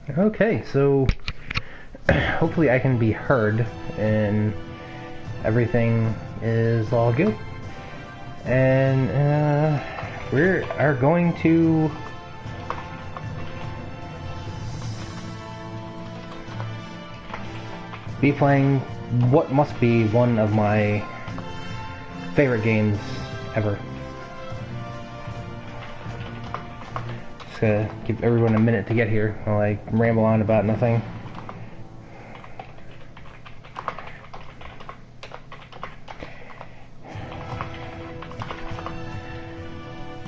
Okay, so hopefully I can be heard and everything is all good. And we are going to be playing what must be one of my favorite games ever. Just gonna give everyone a minute to get here while I ramble on about nothing.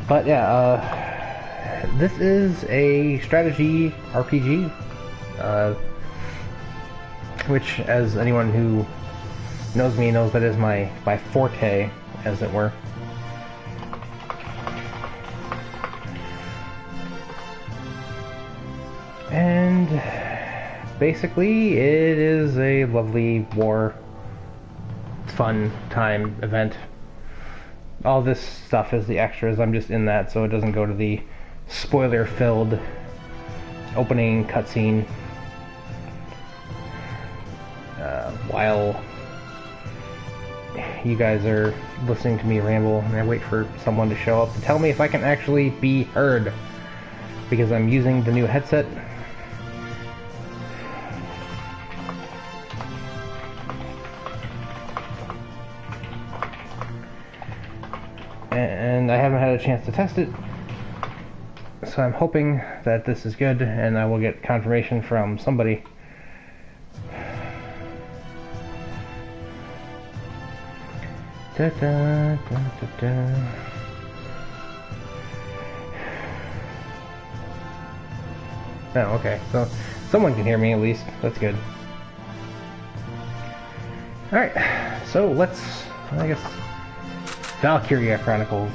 But yeah, this is a strategy RPG, which, as anyone who knows me knows, that is my forte, as it were. And basically, it is a lovely war, fun time event. All this stuff is the extras. I'm just in that, so it doesn't go to the spoiler-filled opening cutscene. While you guys are listening to me ramble, and I wait for someone to show up to tell me if I can actually be heard, because I'm using the new headset. And I haven't had a chance to test it, so I'm hoping that this is good, and I will get confirmation from somebody. Da, da, da, da, da. Oh, okay, so someone can hear me at least. That's good. Alright, so let's, I guess, Valkyria Chronicles.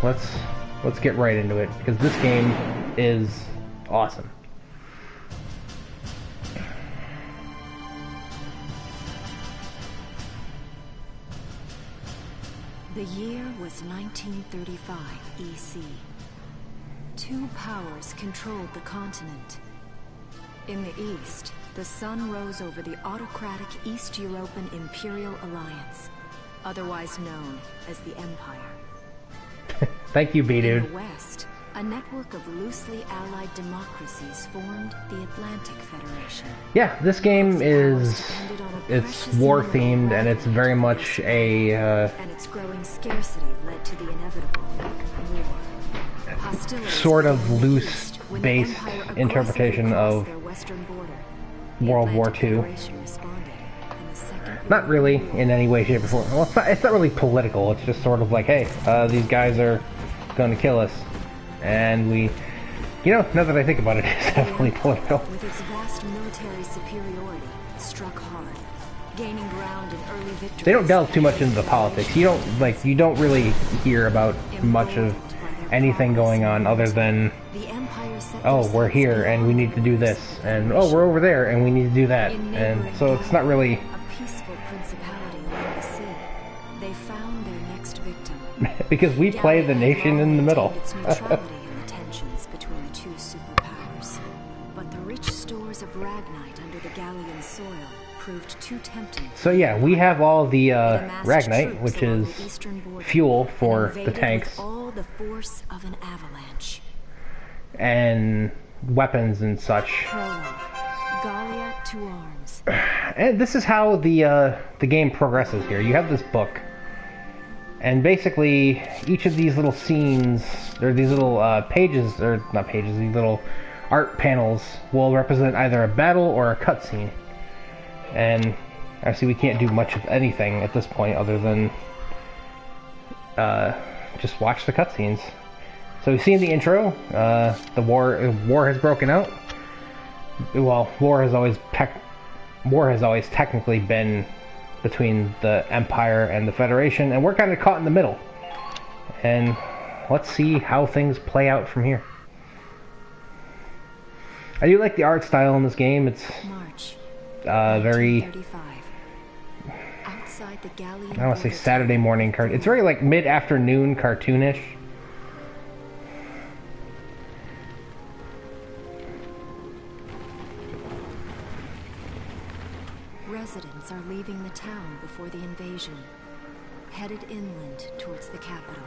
Let's get right into it, because this game is awesome. The year was 1935 EC. Two powers controlled the continent. In the east, the sun rose over the autocratic East European Imperial Alliance, otherwise known as the Empire. Thank you, B-Dude. In the west, a network of loosely allied democracies formed the Atlantic Federation. Yeah, this game is, it's war themed, and it's very much a and its growing scarcity led to the inevitable war. Hostilities sort of began loose east when the based Empire interpretation aggressively of crossed their western border. The World War Atlantic II. Federation responded, and the Second Not really European War in any way, shape, or form. Well, it's not really political. It's just sort of like, hey, these guys are going to kill us. And we, you know, now that I think about it, it's definitely political. with its vast military superiority, struck hard, gaining ground in early victories. They don't delve too much into the politics. You don't really hear about much of anything going on other than, The Empire set oh, their we're sights here and we beyond need to do this, the and oh, we're over there and we need to do that, In and neighboring so it's not really Gallia, a peaceful principality along the sea. They found their next victim. because we play the nation in the middle. Its neutrality in the tensions between the two superpowers, but the rich stores of Ragnite under the Gallian soil proved too tempting. So yeah, we have all the They amassed Ragnite, troops which along is the eastern border fuel and for the invaded tanks with all the force of an avalanche. and weapons and such. Prologue. Gallia to arms. And this is how the game progresses here. You have this book, and basically each of these little scenes, or these little pages, or not pages, these little art panels will represent either a battle or a cutscene. And obviously we can't do much of anything at this point other than just watch the cutscenes. So we see in the intro, the war has broken out. Well, war has always technically been between the Empire and the Federation, and we're kind of caught in the middle. And let's see how things play out from here. I do like the art style in this game. It's March. very, 1935. Outside the Gallian I don't want to say border Saturday morning cartoon. It's very like mid-afternoon cartoonish. Residents are leaving the town before the invasion, headed inland towards the capital.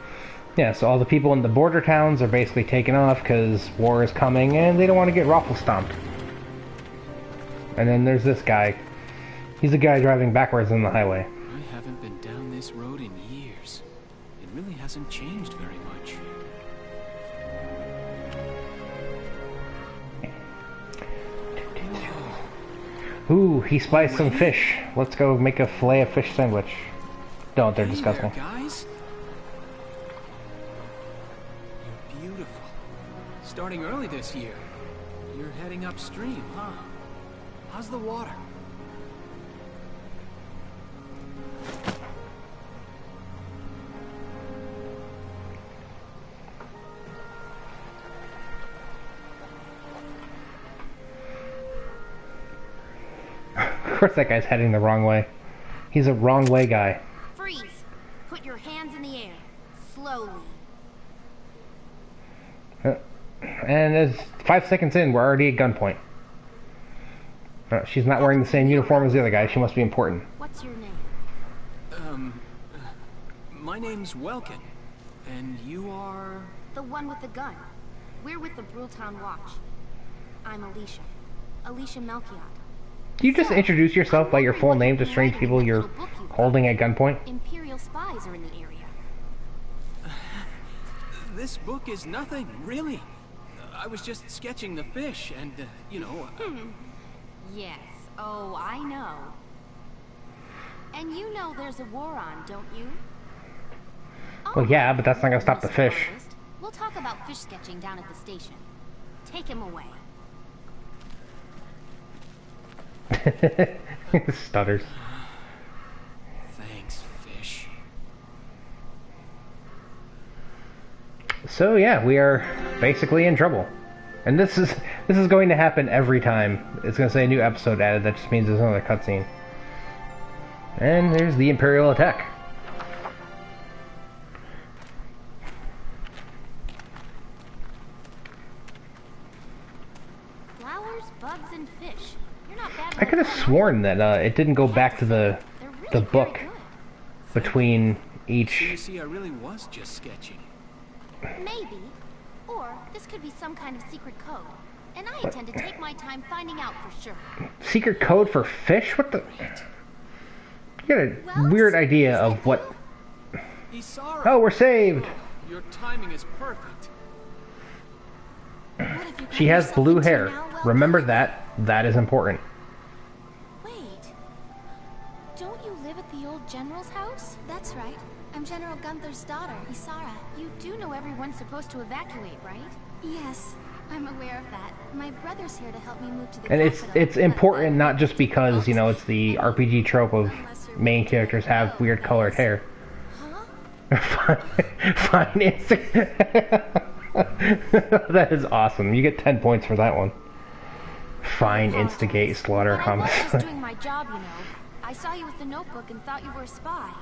Yeah, so all the people in the border towns are basically taken off because war is coming and they don't want to get raffle stomped. And then there's this guy. He's a guy driving backwards on the highway. I haven't been down this road in years. It really hasn't changed very much. Ooh, he spiced some fish. Let's go make a fillet of fish sandwich. Don't, they're disgusting. Hey there, guys. You're beautiful. Starting early this year. You're heading upstream, huh? How's the water? Of course that guy's heading the wrong way. He's a wrong way guy. Freeze! Put your hands in the air. Slowly. And as 5 seconds in, we're already at gunpoint. She's not wearing the same uniform as the other guy. She must be important. What's your name? My name's Welkin. And you are... The one with the gun. We're with the Brultown Watch. I'm Alicia. Alicia Melchiot. Do you just introduce yourself by your full name to strange people you're holding at gunpoint? Imperial spies are in the area. This book is nothing, really. I was just sketching the fish and, you know... Yes. Oh, I know. And you know there's a war on, don't you? Well, yeah, but that's not gonna stop the fish. We'll talk about fish sketching down at the station. Take him away. Stutters. Thanks, fish. So yeah, we are basically in trouble. And this is going to happen every time. It's gonna say a new episode added, that just means there's another cutscene. And there's the Imperial attack. Flowers, bugs, and fish. You're not bad. I could have sworn that it didn't go back to the book between each. So you see, I really was just sketching. Maybe. Or this could be some kind of secret code. And I intend to take my time finding out for sure. Secret code for fish? What the? You got a weird idea of what. Oh, we're saved! Your timing is perfect. She has blue hair. Remember that. That is important. Wait. Don't you live at the old General's house? That's right. I'm General Gunther's daughter, Isara. You do know everyone's supposed to evacuate, right? Yes, I'm aware of that. My brother's here to help me move to the And capital. it's important not just because, you know, it's the RPG trope of main characters have weird colored hair. Huh? Fine instinct. That is awesome. You get 10 points for that one. Fine, instigate, slaughter, I was just homicide. doing my job, you know. I saw you with the notebook and thought you were a spy.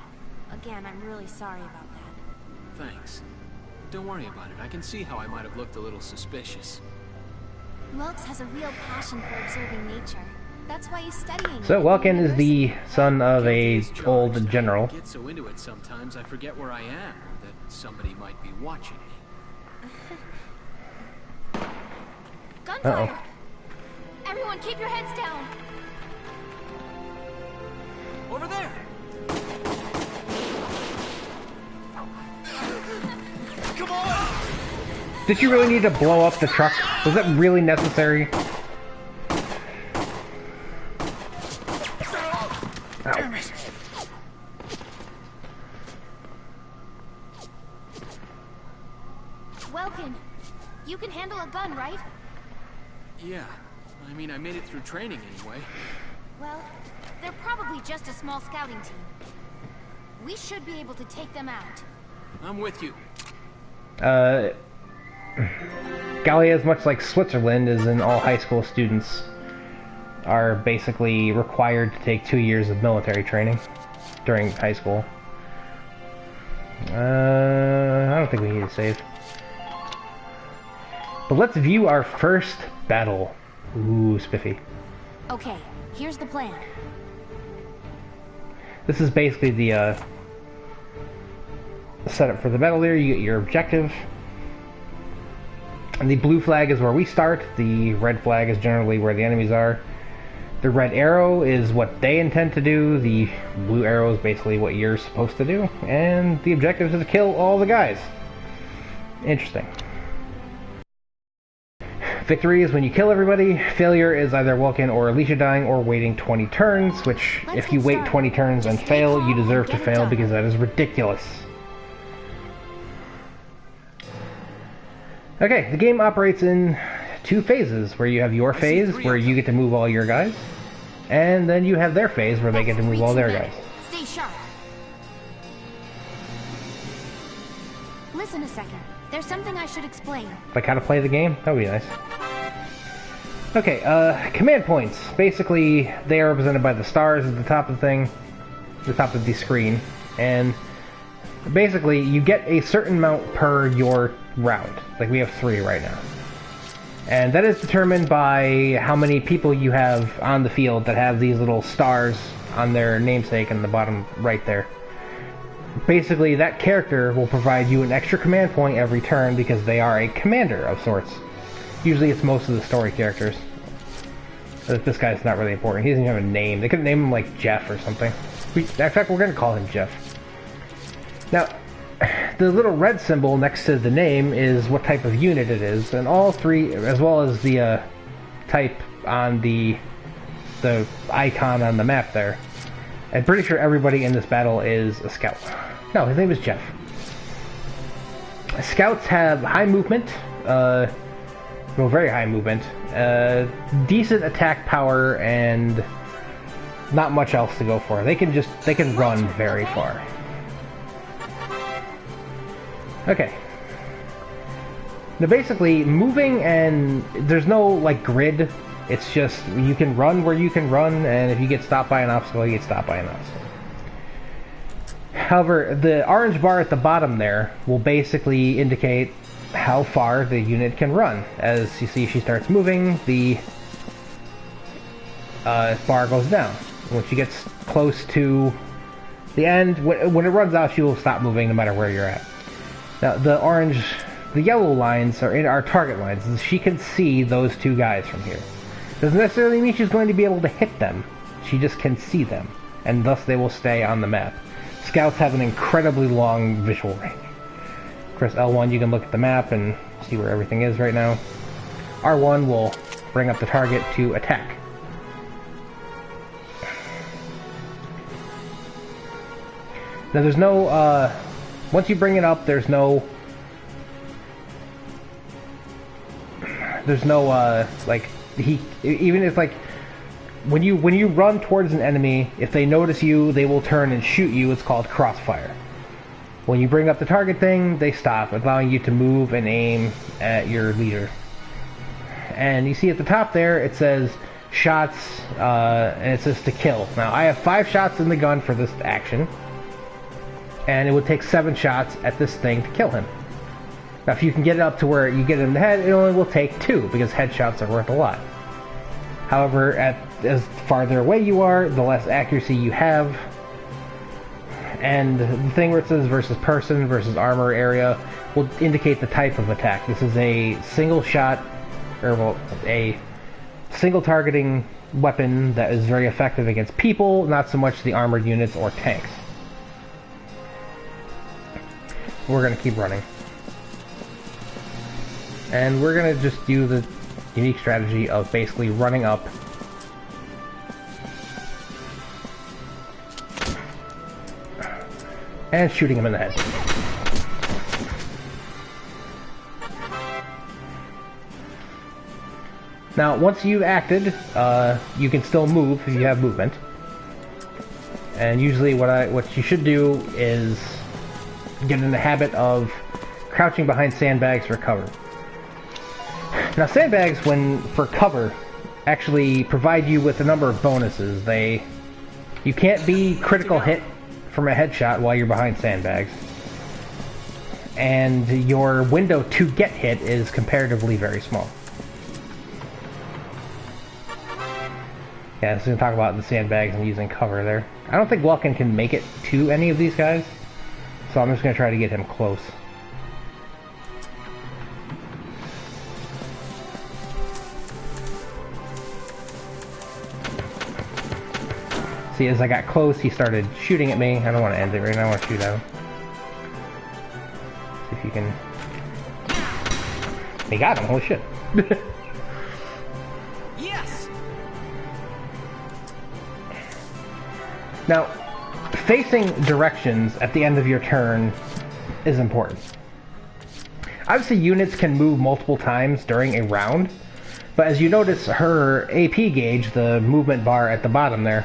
Again, I'm really sorry about that. Thanks. Don't worry about it. I can see how I might have looked a little suspicious. Welks has a real passion for observing nature. That's why he's studying. So Welkin is the son of a Guilty as old charged. general. I get so into it sometimes I forget where I am, or that somebody might be watching me. Gunfire! Uh-oh. Everyone keep your heads down! Over there! Come on! Did you really need to blow up the truck? Was that really necessary? Ow. Welkin, you can handle a gun, right? Yeah. I mean, I made it through training anyway. Well, they're probably just a small scouting team. We should be able to take them out. I'm with you. Gallia is much like Switzerland, as in all high school students are basically required to take 2 years of military training during high school. I don't think we need to save. But let's view our first battle. Ooh, spiffy. Okay, here's the plan. This is basically the setup for the battle here. You get your objective. And the blue flag is where we start. The red flag is generally where the enemies are. The red arrow is what they intend to do. The blue arrow is basically what you're supposed to do. And the objective is to kill all the guys. Interesting. Victory is when you kill everybody. Failure is either Vulcan or Alicia dying or waiting 20 turns, which if you wait 20 turns and fail, you deserve to fail because that is ridiculous. Okay, the game operates in two phases, where you have your phase, where you get to move all your guys, and then you have their phase, where they get to move all their guys. Stay sharp. Listen a second. There's something I should explain. Like how to play the game? That would be nice. Okay, command points. Basically, they are represented by the stars at the top of the thing, the top of the screen, and basically you get a certain amount per your round. Like we have 3 right now. And that is determined by how many people you have on the field that have these little stars on their namesake in the bottom right there. Basically, that character will provide you an extra command point every turn because they are a commander of sorts. Usually it's most of the story characters. But this guy's not really important. He doesn't even have a name. They could name him like Jeff or something. In fact, we're going to call him Jeff. Now, the little red symbol next to the name is what type of unit it is, and all 3, as well as the type on the icon on the map there. I'm pretty sure everybody in this battle is a scout. No, his name is Jeff. Scouts have high movement, well, very high movement, decent attack power, and not much else to go for. They can run very far. Okay. Now basically, moving and there's no like grid. It's just you can run where you can run, and if you get stopped by an obstacle, you get stopped by an obstacle. However, the orange bar at the bottom there will basically indicate how far the unit can run. As you see, she starts moving, the bar goes down. When she gets close to the end, when it runs out, she will stop moving no matter where you're at. Now, the yellow lines are our target lines. She can see those 2 guys from here. Doesn't necessarily mean she's going to be able to hit them. She just can see them, and thus they will stay on the map. Scouts have an incredibly long visual range. Press L1, you can look at the map and see where everything is right now. R1 will bring up the target to attack. Now there's no, once you bring it up, there's no, like, even if, like, when you run towards an enemy, if they notice you, they will turn and shoot you. It's called crossfire. When you bring up the target thing, they stop, allowing you to move and aim at your leader. And you see at the top there, it says shots, and it says to kill. Now, I have 5 shots in the gun for this action, and it would take 7 shots at this thing to kill him. Now, if you can get it up to where you get him in the head, it only will take 2, because headshots are worth a lot. However, as farther away you are, the less accuracy you have. And the thing where it says versus person, versus armor area, will indicate the type of attack. This is a single shot, or well, a single targeting weapon that is very effective against people, not so much the armored units or tanks. We're going to keep running. And we're going to just do the unique strategy of basically running up and shooting him in the head. Now, once you've acted, you can still move if you have movement. And usually what you should do is get in the habit of crouching behind sandbags for cover. Now, sandbags, for cover, actually provide you with a number of bonuses. You can't be critical hit from a headshot while you're behind sandbags. And your window to get hit is comparatively very small. Yeah, so we're going to talk about the sandbags and using cover there. I don't think Welkin can make it to any of these guys, so I'm just going to try to get him close. See, as I got close, he started shooting at me. I don't want to end it right now. I want to shoot at him. See if you can... He got him. Holy shit. Yes. Now, facing directions at the end of your turn is important. Obviously, units can move multiple times during a round, but as you notice, her AP gauge, the movement bar at the bottom there,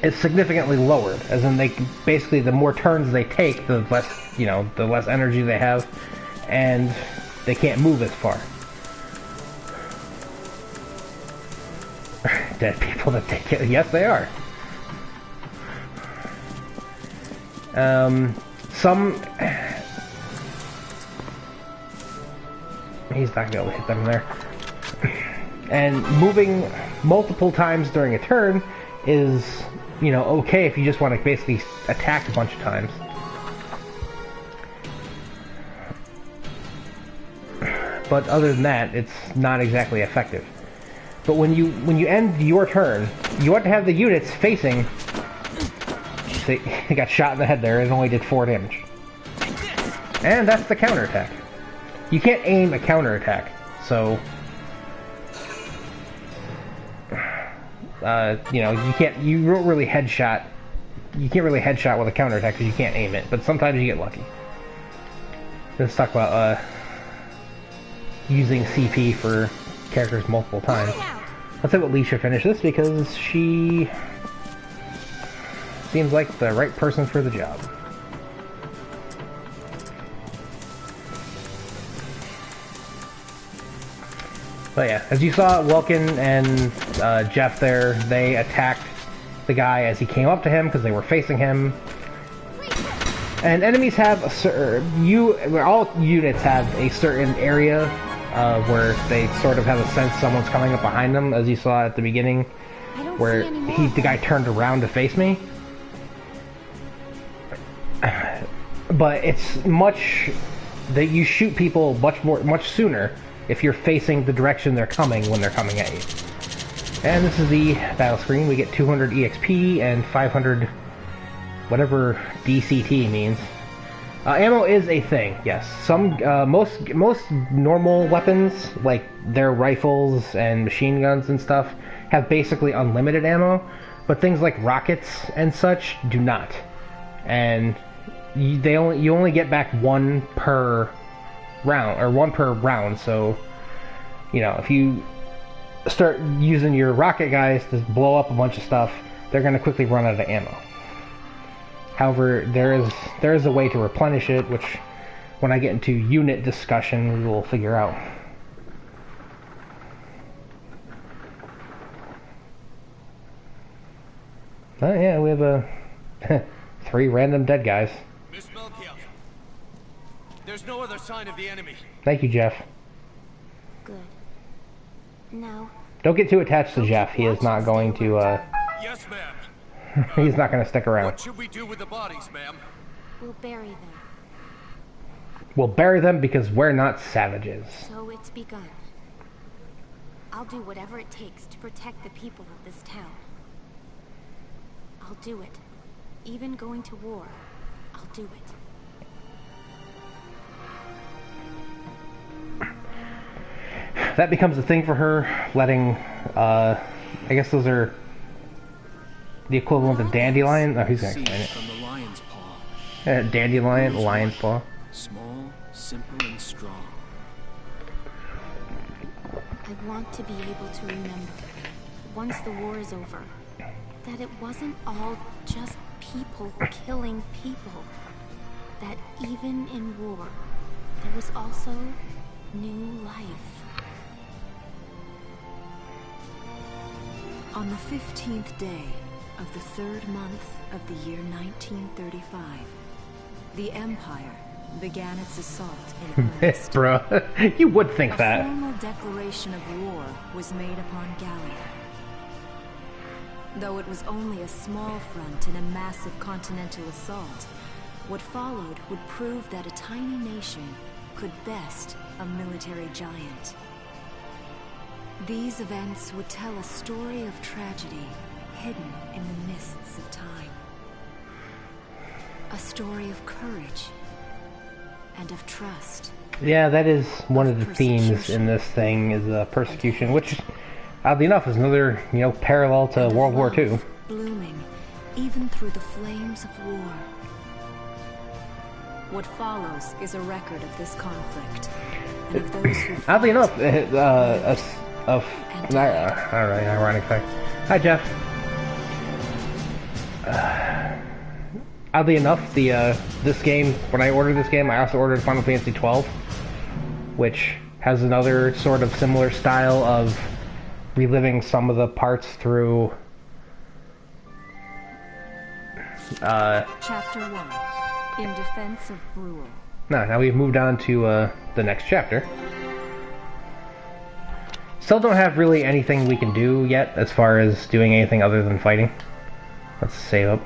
is significantly lowered. As in, they basically, the more turns they take, the less, you know, the less energy they have, and they can't move as far. Dead people that take it. Yes, they are. Some... He's not going to be able to hit them there. And moving multiple times during a turn is, you know, okay if you just want to basically attack a bunch of times. But other than that, it's not exactly effective. But when you end your turn, you want to have the units facing... See, he got shot in the head there, and only did 4 damage. And that's the counterattack. You can't aim a counterattack, so... you know, you don't really headshot... You can't really headshot with a counterattack because you can't aim it, but sometimes you get lucky. Let's talk about, using CP for characters multiple times. Let's have Alicia finish this because she seems like the right person for the job. But yeah, as you saw, Welkin and Jeff there, they attacked the guy as he came up to him because they were facing him. And enemies have a certain... all units have a certain area where they sort of have a sense someone's coming up behind them, as you saw at the beginning, where the guy turned around to face me. But it's much... that you shoot people much sooner if you're facing the direction they're coming when they're coming at you. And this is the battle screen. We get 200 EXP and 500 whatever DCT means. Ammo is a thing, yes. Some most normal weapons, like their rifles and machine guns and stuff, have basically unlimited ammo, but things like rockets and such do not. And you only get back 1 per round, or 1 per round, so you know, if you start using your rocket guys to blow up a bunch of stuff, they're going to quickly run out of ammo. However, there is a way to replenish it, which when I get into unit discussion we will figure out. Oh yeah, we have 3 random dead guys. Miss Melchior, there's no other sign of the enemy. Thank you, Jeff. Good. Now... Don't get too attached to Jeff. He is not going to, Yes, ma'am. he's not going to stick around. What should we do with the bodies, ma'am? we'll bury them. We'll bury them because we're not savages. So it's begun. I'll do whatever it takes to protect the people of this town. I'll do it. Even going to war, I'll do it. That becomes a thing for her, letting, I guess those are the equivalent of dandelion. Oh, he's gonna explain it. From the lion's paw. Dandelion, lion's paw. Small, simple, and strong. I want to be able to remember, once the war is over, that it wasn't all just people killing people. That even in war, there was also new life. On the 15th day of the 3rd month of the year 1935, the Empire began its assault in earnest. Bro, you would think A that. formal declaration of war was made upon Gallia, Though it was only a small front in a massive continental assault, what followed would prove that a tiny nation could best a military giant. These events would tell a story of tragedy hidden in the mists of time. A story of courage and of trust. Yeah, that is one of the themes in this thing, is persecution, which, oddly enough, is another, parallel to World War II. Blooming, even through the flames of war. What follows is a record of this conflict, and of those who Oddly enough, alright, ironic fact. Hi, Jeff. Oddly enough, this game, when I ordered this game, I also ordered Final Fantasy XII, which has another sort of similar style of reliving some of the parts through Chapter 1, In Defense of Brule. Now we've moved on to the next chapter. Still don't have really anything we can do yet as far as doing anything other than fighting. Let's save up.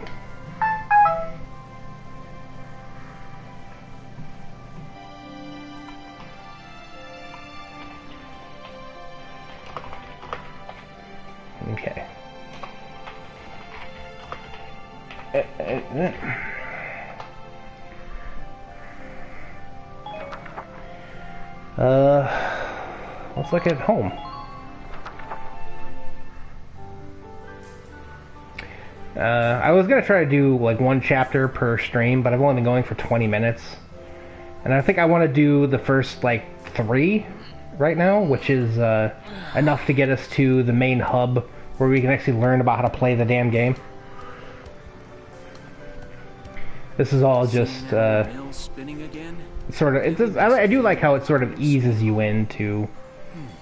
Okay. Let's look at home. I was gonna try to do like one chapter per stream, but I've only been going for 20 minutes. And I think I want to do the first like 3 right now, which is enough to get us to the main hub where we can actually learn about how to play the damn game. This is all just spinning again? sort of. I do like how it sort of eases you into,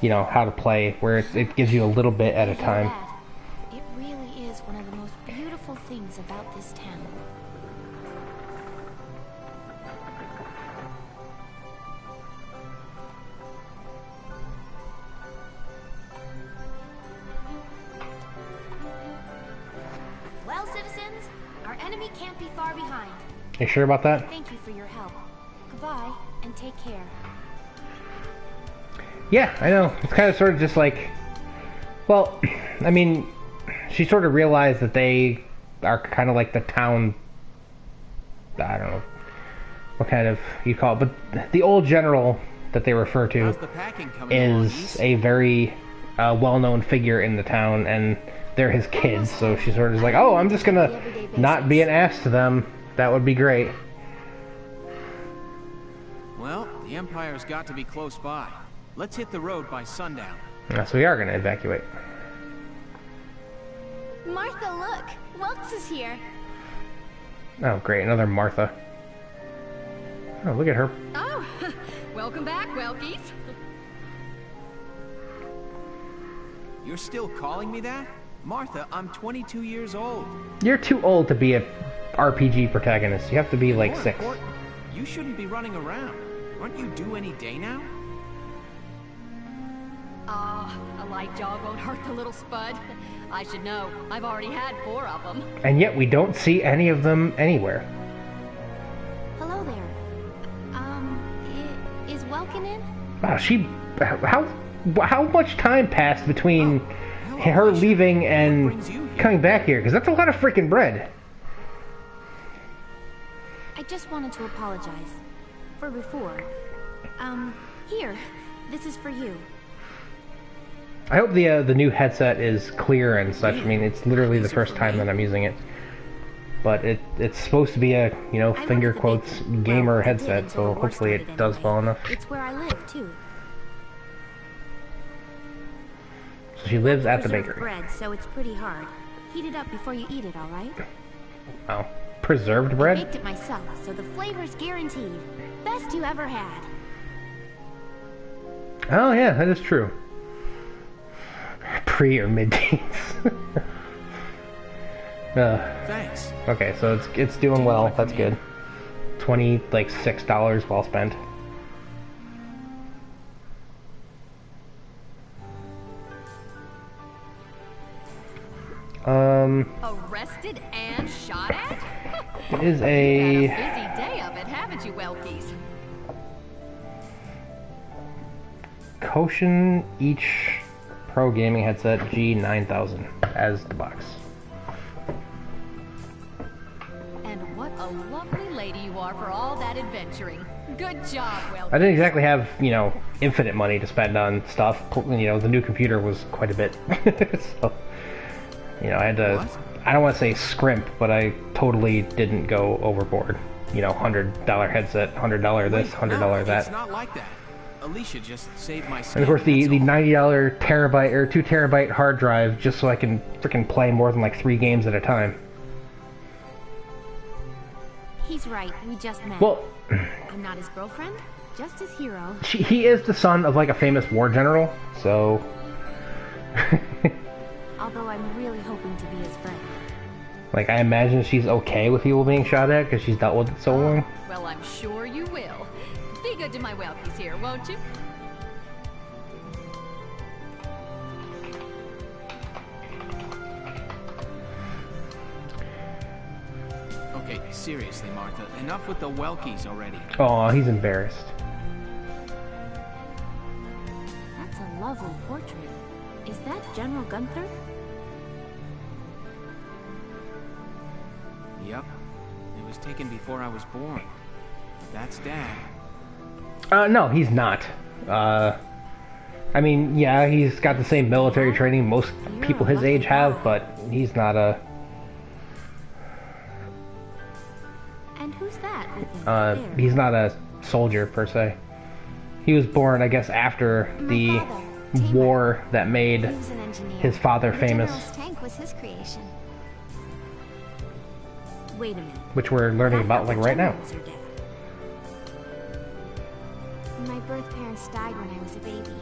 how to play, where it gives you a little bit at a time. It really is one of the most beautiful things about this town. Well, citizens, our enemy can't be far behind. You sure about that? Thank you for your help. Goodbye, and take care. Yeah, I know. It's kind of sort of just like, well, I mean, she sort of realized that they are kind of like the town, I don't know what kind of you call it, but the old general that they refer to is a very well-known figure in the town, and they're his kids, so she sort of is like, oh, I'm just gonna not be an ass to them. That would be great. Well, the Empire's got to be close by. Let's hit the road by sundown. So we are gonna evacuate. Martha, look! Welks is here! Oh, great, another Martha. Oh, look at her. Oh, welcome back, Welkies. You're still calling me that? Martha, I'm 22 years old. You're too old to be a RPG protagonist. You have to be like More 6. important, you shouldn't be running around. Aren't you due any day now? A light jog won't hurt the little spud. I should know. I've already had 4 of them. And yet we don't see any of them anywhere. Hello there. Is Welkin in? Wow, how much time passed between her leaving and coming back here? Because that's a lot of freaking bread. I just wanted to apologize. For before. Here. This is for you. I hope the new headset is clear and such. I mean, it's literally the first time that I'm using it. But it's supposed to be a, finger quotes, gamer headset, so hopefully it does well enough. It's where I live, too. So she lives at the Preserved bakery. bread, so it's pretty hard. Heat it up before you eat it, all right? Wow. Preserved I bread? baked it myself, so the flavor's guaranteed. Best you ever had. Oh yeah, that is true. Pre or mid-teens. Thanks. Okay, so it's doing well. That's good. $26 well spent. Arrested and shot at? It is You've had a busy day of it, haven't you, Welkies? Koshin each Pro Gaming headset G9000 as the box. And what a lovely lady you are for all that adventuring. Good job, Welkies. I didn't exactly have, you know, infinite money to spend on stuff. You know, the new computer was quite a bit. So, you know, I had to, I don't want to say scrimp, but I totally didn't go overboard. You know, $100 headset, $100 this, $100 that. It's not like that. Alicia just saved my skin. And of course the $90 terabyte or 2 terabyte hard drive just so I can freaking play more than like 3 games at a time. He's right, we just met. Well, I'm not his girlfriend, just his hero. he is the son of like a famous war general, so... Although I'm really hoping to be his friend. Like, I imagine she's okay with people being shot at because she's dealt with it so long. Well, I'm sure you will. Be good to my Welkies here, won't you? Okay, seriously, Martha. Enough with the Welkies already. Oh, he's embarrassed. That's a lovely portrait. Is that General Gunther? Yep. It was taken before I was born. That's Dad. No, he's not. I mean, yeah, he's got the same military training most people his age have, but he's not a... And who's that with him there? He's not a soldier, per se. He was born, I guess, after the war that made He was an engineer. his father The famous, General's tank was his creation. Wait a minute. which we're learning about, like, right now. Was your dad? My birth parents died when I was a baby.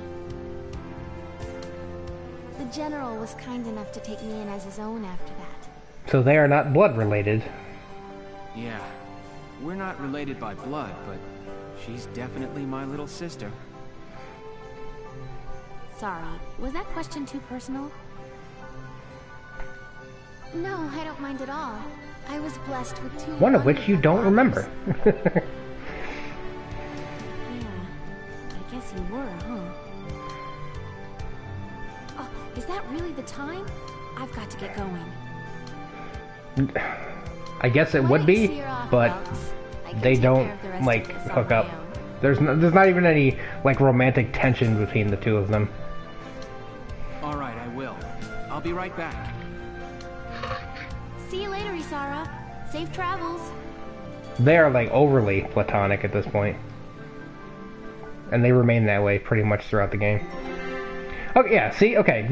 The General was kind enough to take me in as his own after that. So they are not blood related. Yeah. We're not related by blood, but she's definitely my little sister. Sorry, was that question too personal? No, I don't mind at all. I was blessed with 2 One of which you wonderful don't remember. fathers. Yeah, I guess you were, huh? Oh, is that really the time? I've got to get going. I guess it Why would don't be, you see her off, but folks? I can they take don't, care of the rest like, of this on hook my up. own. There's not even any, like, romantic tension between the two of them. Alright, I will. I'll be right back. See you later, Isara. Safe travels. They are, like, overly platonic at this point. And they remain that way pretty much throughout the game. Okay, yeah, see? Okay,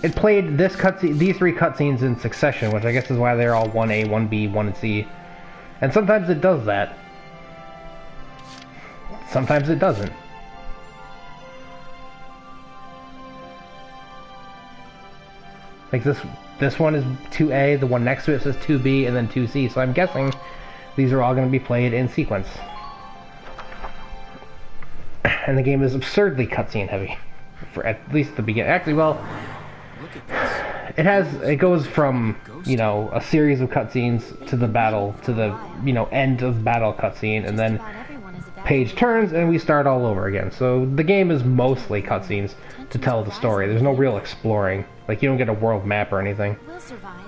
it played these 3 cutscenes in succession, which I guess is why they're all 1A, 1B, 1C. And sometimes it does that. Sometimes it doesn't. Like this one is 2A, the one next to it says 2B, and then 2C, so I'm guessing these are all going to be played in sequence. And the game is absurdly cutscene heavy. For at least the beginning. Actually, well, Look at this. it goes from, you know, a series of cutscenes to the battle, to the, you know, end of battle cutscene, and then About everyone is evacuated. page turns and we start all over again. So the game is mostly cutscenes to tell the story. There's no real exploring. Like, you don't get a world map or anything. We'll survive.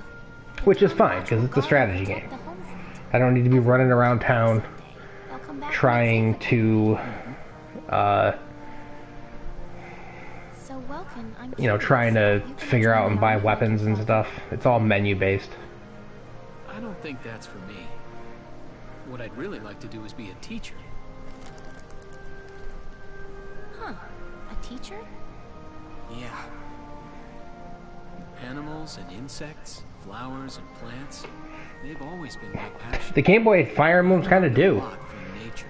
Which is fine, because it's a strategy game. The home front. I don't need to be running around town They'll come back trying to, So Welkin, I'm you know, curious. trying to You can figure tell out me and how buy you weapons and felt. stuff. It's all menu-based. I don't think that's for me. What I'd really like to do is be a teacher. Huh. A teacher? Yeah. Animals and insects, flowers and plants, they've always been my passion. The Game Boy Fire Emblems kind of A do. lot from nature.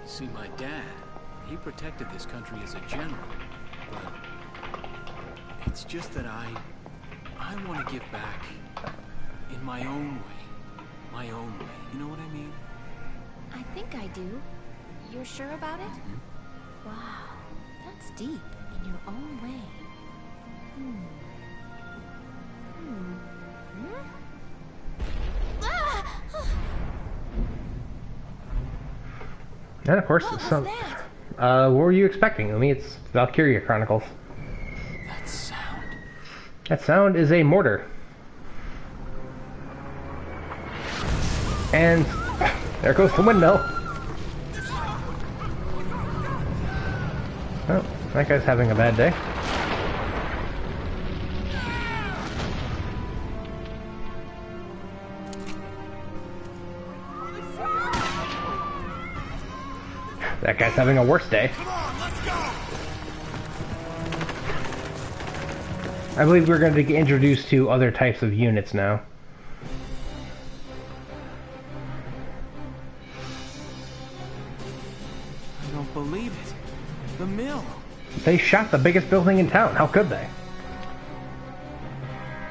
You see, my dad, he protected this country as a general, but it's just that I want to give back in my own way. My own way. You know what I mean? I think I do. You're sure about it? Wow. That's deep. In your own way. And of course, some. What were you expecting? I mean, it's Valkyria Chronicles. That sound. That sound is a mortar. And there goes the windmill. Oh, that guy's having a bad day. That guy's having a worse day. Come on, let's go! I believe we're going to get introduced to other types of units now. I don't believe it. The mill. They shot the biggest building in town. How could they?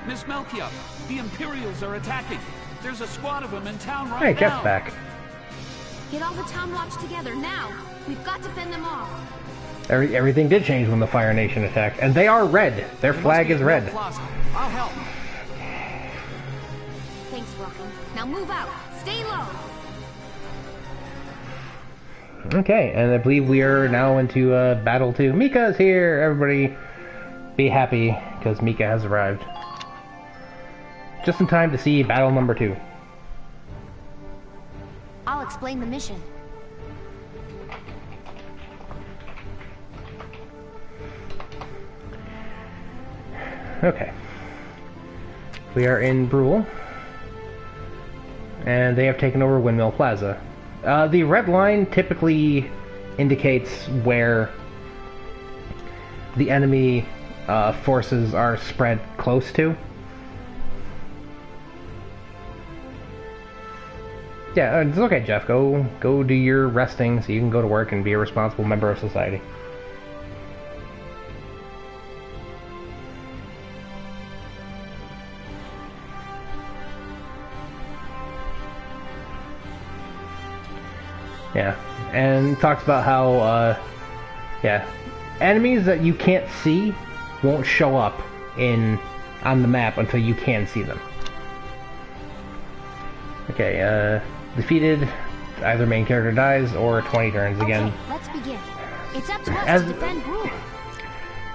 Miss Melchior, the Imperials are attacking. There's a squad of them in town right Hey, now. Jeff's back. Get all the town watch together now. We've got to fend them off. Everything did change when the Fire Nation attacked. And they are red. Their flag is red. Plaza. I'll help. Thanks, Rocky. Now move out. Stay low. Okay, and I believe we are now into Battle 2. Mika's here! Everybody be happy, because Mika has arrived. Just in time to see Battle number 2. I'll explain the mission. Okay. We are in Brule. And they have taken over Windmill Plaza. The red line typically indicates where the enemy forces are spread close to. Yeah, it's okay, Jeff. Go do your resting so you can go to work and be a responsible member of society. Yeah, and talks about how, yeah, enemies that you can't see won't show up on the map until you can see them. Okay, defeated, either main character dies or 20 turns again. Okay, let's begin. It's up to us to defend Brule.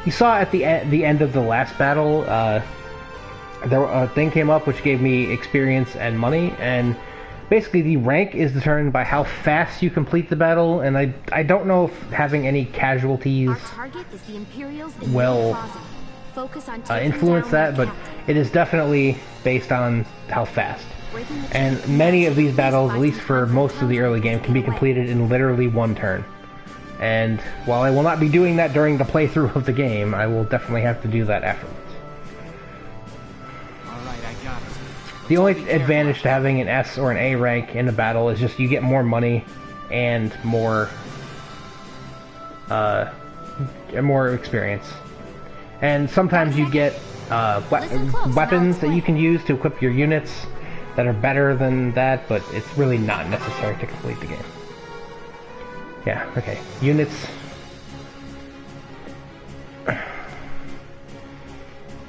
You saw at the end of the last battle, a thing came up which gave me experience and money, and basically the rank is determined by how fast you complete the battle, and I don't know if having any casualties Our target is the Imperials in will Plaza. Focus on taking influence down that, their but captain. it is definitely based on how fast. Breaking the And chain many of these is battles, at by least some for most of the early game, can be completed in literally one turn. And while I will not be doing that during the playthrough of the game, I will definitely have to do that afterwards. Alright, I got it. The only advantage to having an S or an A rank in a battle is just you get more money and more experience. And sometimes you get weapons that you can use to equip your units that are better than that, but it's really not necessary to complete the game. Yeah, okay. Units.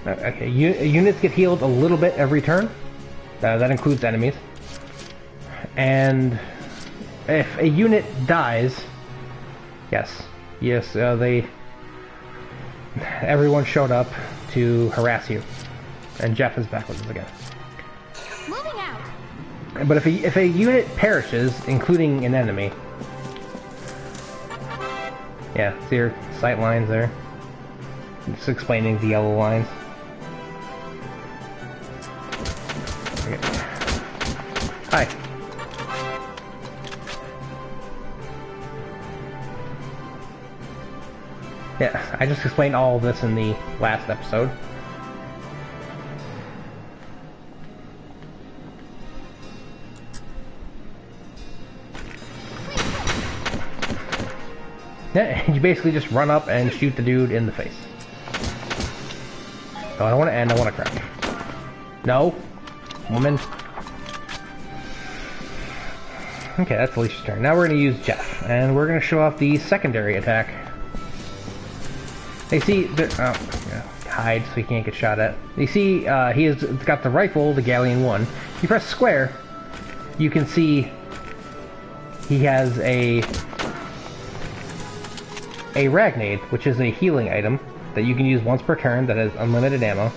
Okay, units get healed a little bit every turn. That includes enemies. And if a unit dies, everyone showed up to harass you. And Jeff is back with us again. Moving out. But if a unit perishes, including an enemy, yeah, see your sight lines there. Just explaining the yellow lines. Okay. Hi. Yeah, I just explained all of this in the last episode. Yeah, you basically just run up and shoot the dude in the face. Oh, I don't want to end, I want to crouch. No. Woman. Okay, that's Alicia's turn. Now we're going to use Jeff, and we're going to show off the secondary attack. Hey, see, oh, yeah, hide so he can't get shot at. You see, he has got the rifle, the Galleon 1. You press square, you can see he has a Ragnade, which is a healing item that you can use once per turn that has unlimited ammo.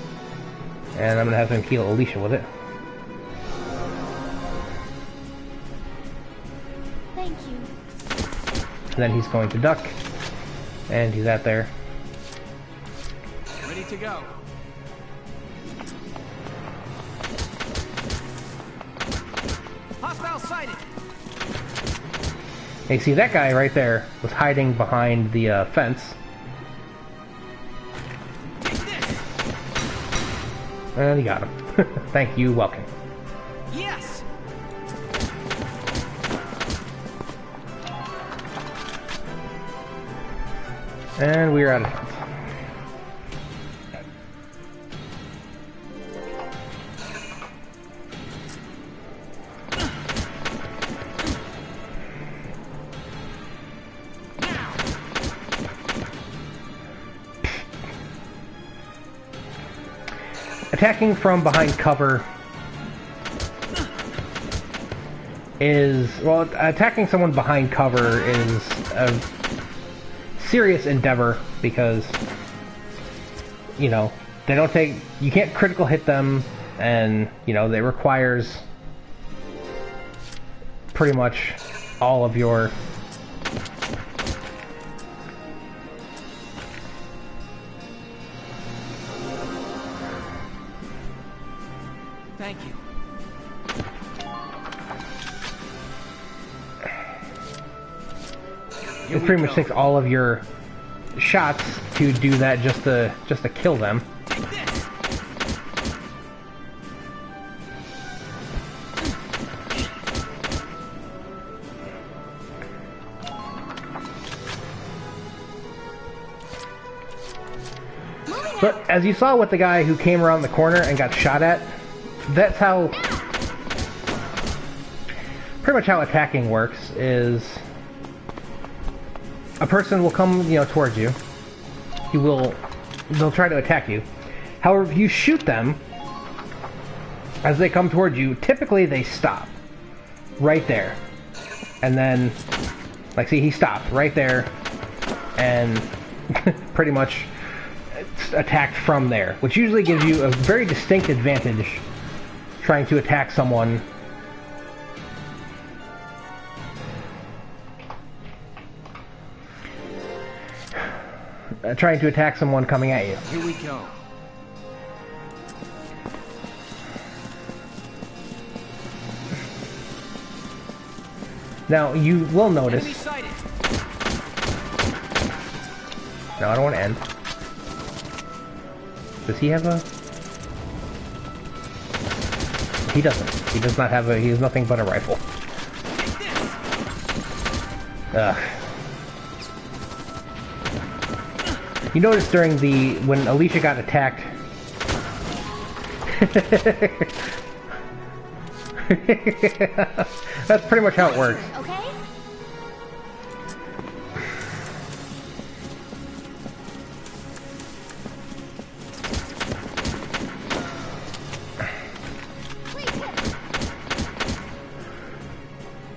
And I'm going to have him heal Alicia with it. Thank you. And then he's going to duck. And he's out there. Ready to go. Hostile sighted. And you see that guy right there was hiding behind the fence. Take this. And he got him. Thank you, welcome. Yes. And we're out of time. Attacking from behind cover is, well, attacking someone behind cover is a serious endeavor because, you know, they don't take, you can't critical hit them, and, you know, it requires pretty much all of your Thank you. it pretty much takes all of your shots to do that, just to kill them. Take this. But as you saw with the guy who came around the corner and got shot at, that's how, pretty much how attacking works, is a person will come, you know, towards you. They'll try to attack you. However, if you shoot them as they come towards you, typically they stop right there. And then, like, see, he stopped right there and pretty much attacked from there, which usually gives you a very distinct advantage trying to attack someone coming at you. Here we go. Now, you will notice... Enemy sighted. No, I don't want to end. Does he have a... He doesn't. He does not have a... He has nothing but a rifle. Ugh. You notice during the... When Alicia got attacked... That's pretty much how it works. Okay?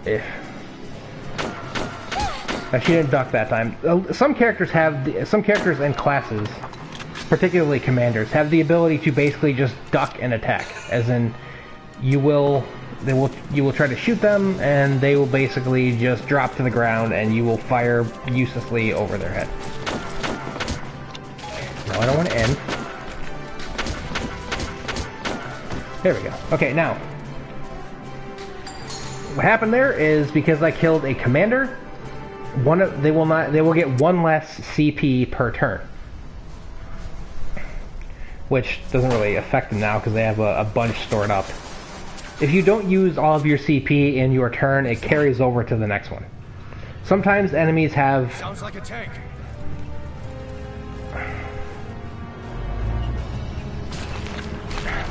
If. Now, she didn't duck that time. Some characters have some characters and classes, particularly commanders, have the ability to basically just duck and attack. As in, you will try to shoot them, and they will basically just drop to the ground, and you will fire uselessly over their head. No, I don't want to end. There we go. Okay, now. What happened there is because I killed a commander, they will get one less CP per turn, which doesn't really affect them now because they have a bunch stored up. If you don't use all of your CP in your turn, it carries over to the next one. Sometimes enemies have... Sounds like a tank.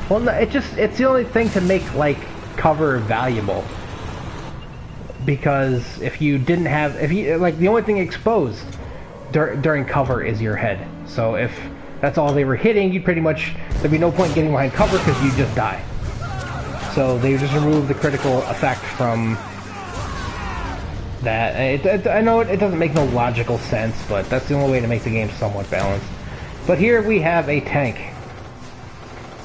Well, no, it's the only thing to make, like, cover valuable. Because if you didn't have... the only thing exposed during cover is your head. So if that's all they were hitting, you'd pretty much, there'd be no point getting behind cover because you'd just die. So they just removed the critical effect from that. I know it doesn't make no logical sense, but that's the only way to make the game somewhat balanced. But here we have a tank.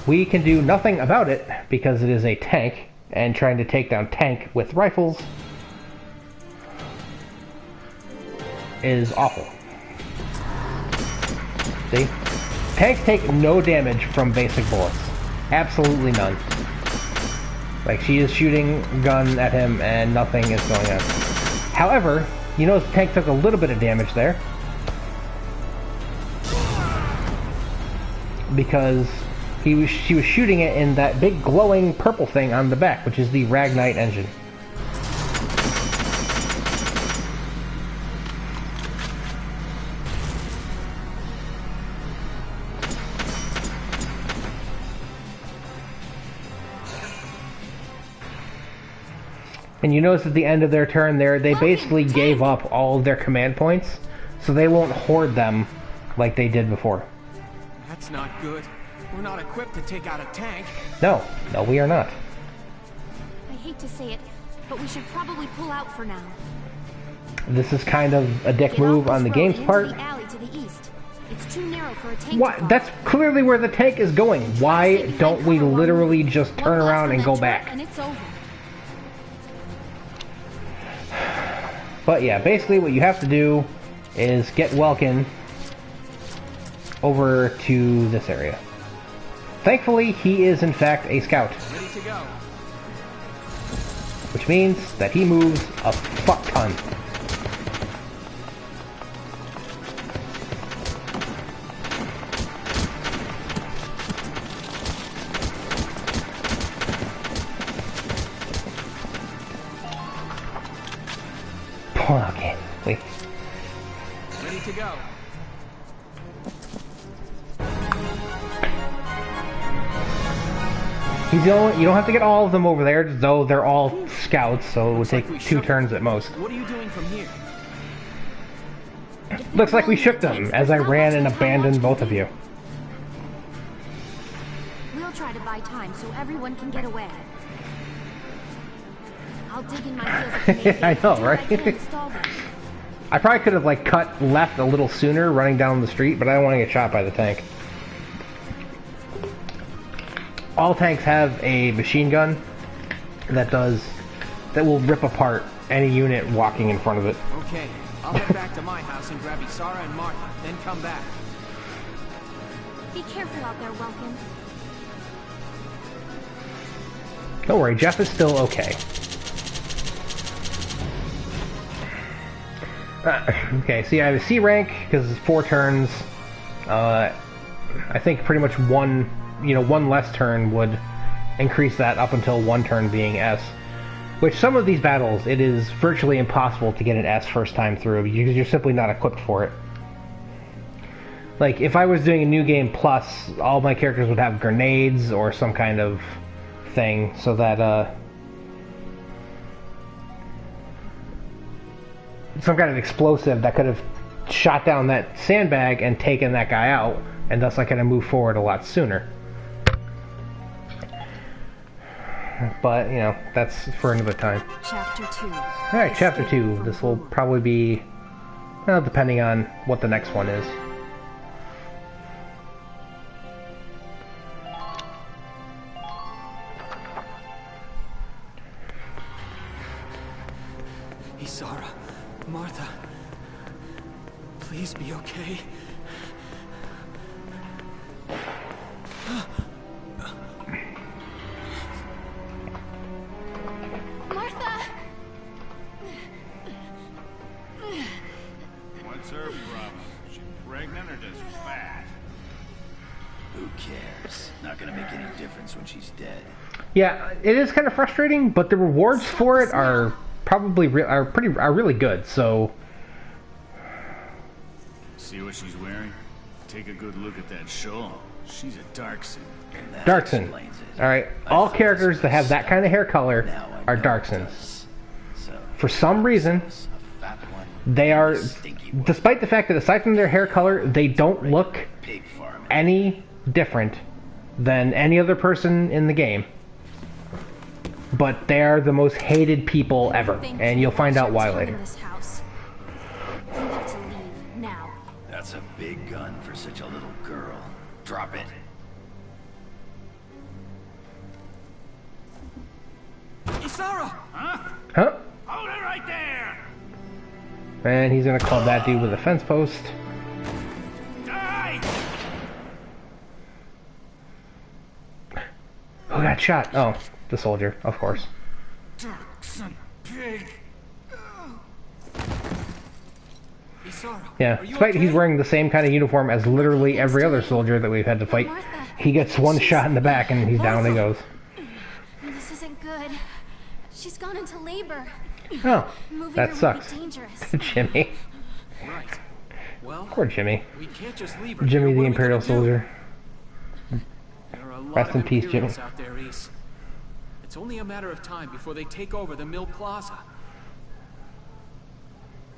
We can do nothing about it because it is a tank, and trying to take down tank with rifles is awful. See? Tanks take no damage from basic bullets. Absolutely none. Like, she is shooting a gun at him and nothing is going on. However, you notice the tank took a little bit of damage there. Because she was shooting it in that big glowing purple thing on the back, which is the Ragnite engine. And you notice at the end of their turn there, they basically gave up all of their command points, so they won't hoard them like they did before. That's not good. We're not equipped to take out a tank. No, we are not. I hate to say it, but we should probably pull out for now. This is kind of a dick move on the game's part. The alley to the east. It's too narrow for a tank. What? That's clearly where the tank is going. Why don't we literally just turn around and go back? And it's over. But yeah, basically what you have to do is get Welkin over to this area. Thankfully, he is in fact a scout. Ready to go. Which means that he moves a fuck ton. Okay, wait. Ready to go. You don't have to get all of them over there, though they're all scouts, so it would take 2 turns at most. What are you doing from here? Looks like we shook them, as I ran and abandoned both of you. We'll try to buy time so everyone can get away. I'll dig in my heels if you I know, right? I probably could have like cut left a little sooner running down the street, but I don't want to get shot by the tank. All tanks have a machine gun that will rip apart any unit walking in front of it. Okay, I'll head back to my house and grab Isara and Martha, then come back. Be careful out there, Welkin. Don't worry, Jeff is still okay. Okay, see, I have a C rank because it's 4 turns. I think pretty much one less turn would increase that up until 1 turn being S. Which some of these battles, it is virtually impossible to get an S first time through because you're simply not equipped for it. Like, if I was doing a new game plus, all my characters would have grenades or some kind of thing so that, some kind of explosive that could have shot down that sandbag and taken that guy out, and thus I could have moved forward a lot sooner. But, you know, that's for another time. Chapter 2. Alright, Chapter 2. This will probably be, well, depending on what the next one is. Isara, Martha, please be okay. Martha! What's her problem? She pregnant or just fat? Who cares? Not gonna make any difference when she's dead. Yeah, it is kind of frustrating, but the rewards for it are probably really good. So, See what she's wearing? Take a good look at that shawl. She's a Darkson. Darkson. Alright, all characters that have that kind of hair color are Darksons. For some reason, they are, despite the fact that aside from their hair color, they don't look any different than any other person in the game, but they are the most hated people ever, and you'll find out why later. You have to leave now. That's a big gun for such a little girl. Drop it. Isara! Huh? Hold it right there! And he's gonna club that dude with a fence post. Die! Who got shot? Oh, the soldier, of course. Son pig! Isara, Yeah, are you despite okay? he's wearing the same kind of uniform as literally every other soldier that we've had to fight, he gets one shot in the back and he's down and he goes. This isn't good. She's gone into labor. Oh, Moving that her sucks. would be dangerous. Jimmy. Right. Well, Poor Jimmy. we can't just leave her Jimmy here. the What are we Imperial gonna do? soldier. There are a lot Rest of in peace, Jimmy. Imperials out there, Reese. It's only a matter of time before they take over the Mill Plaza.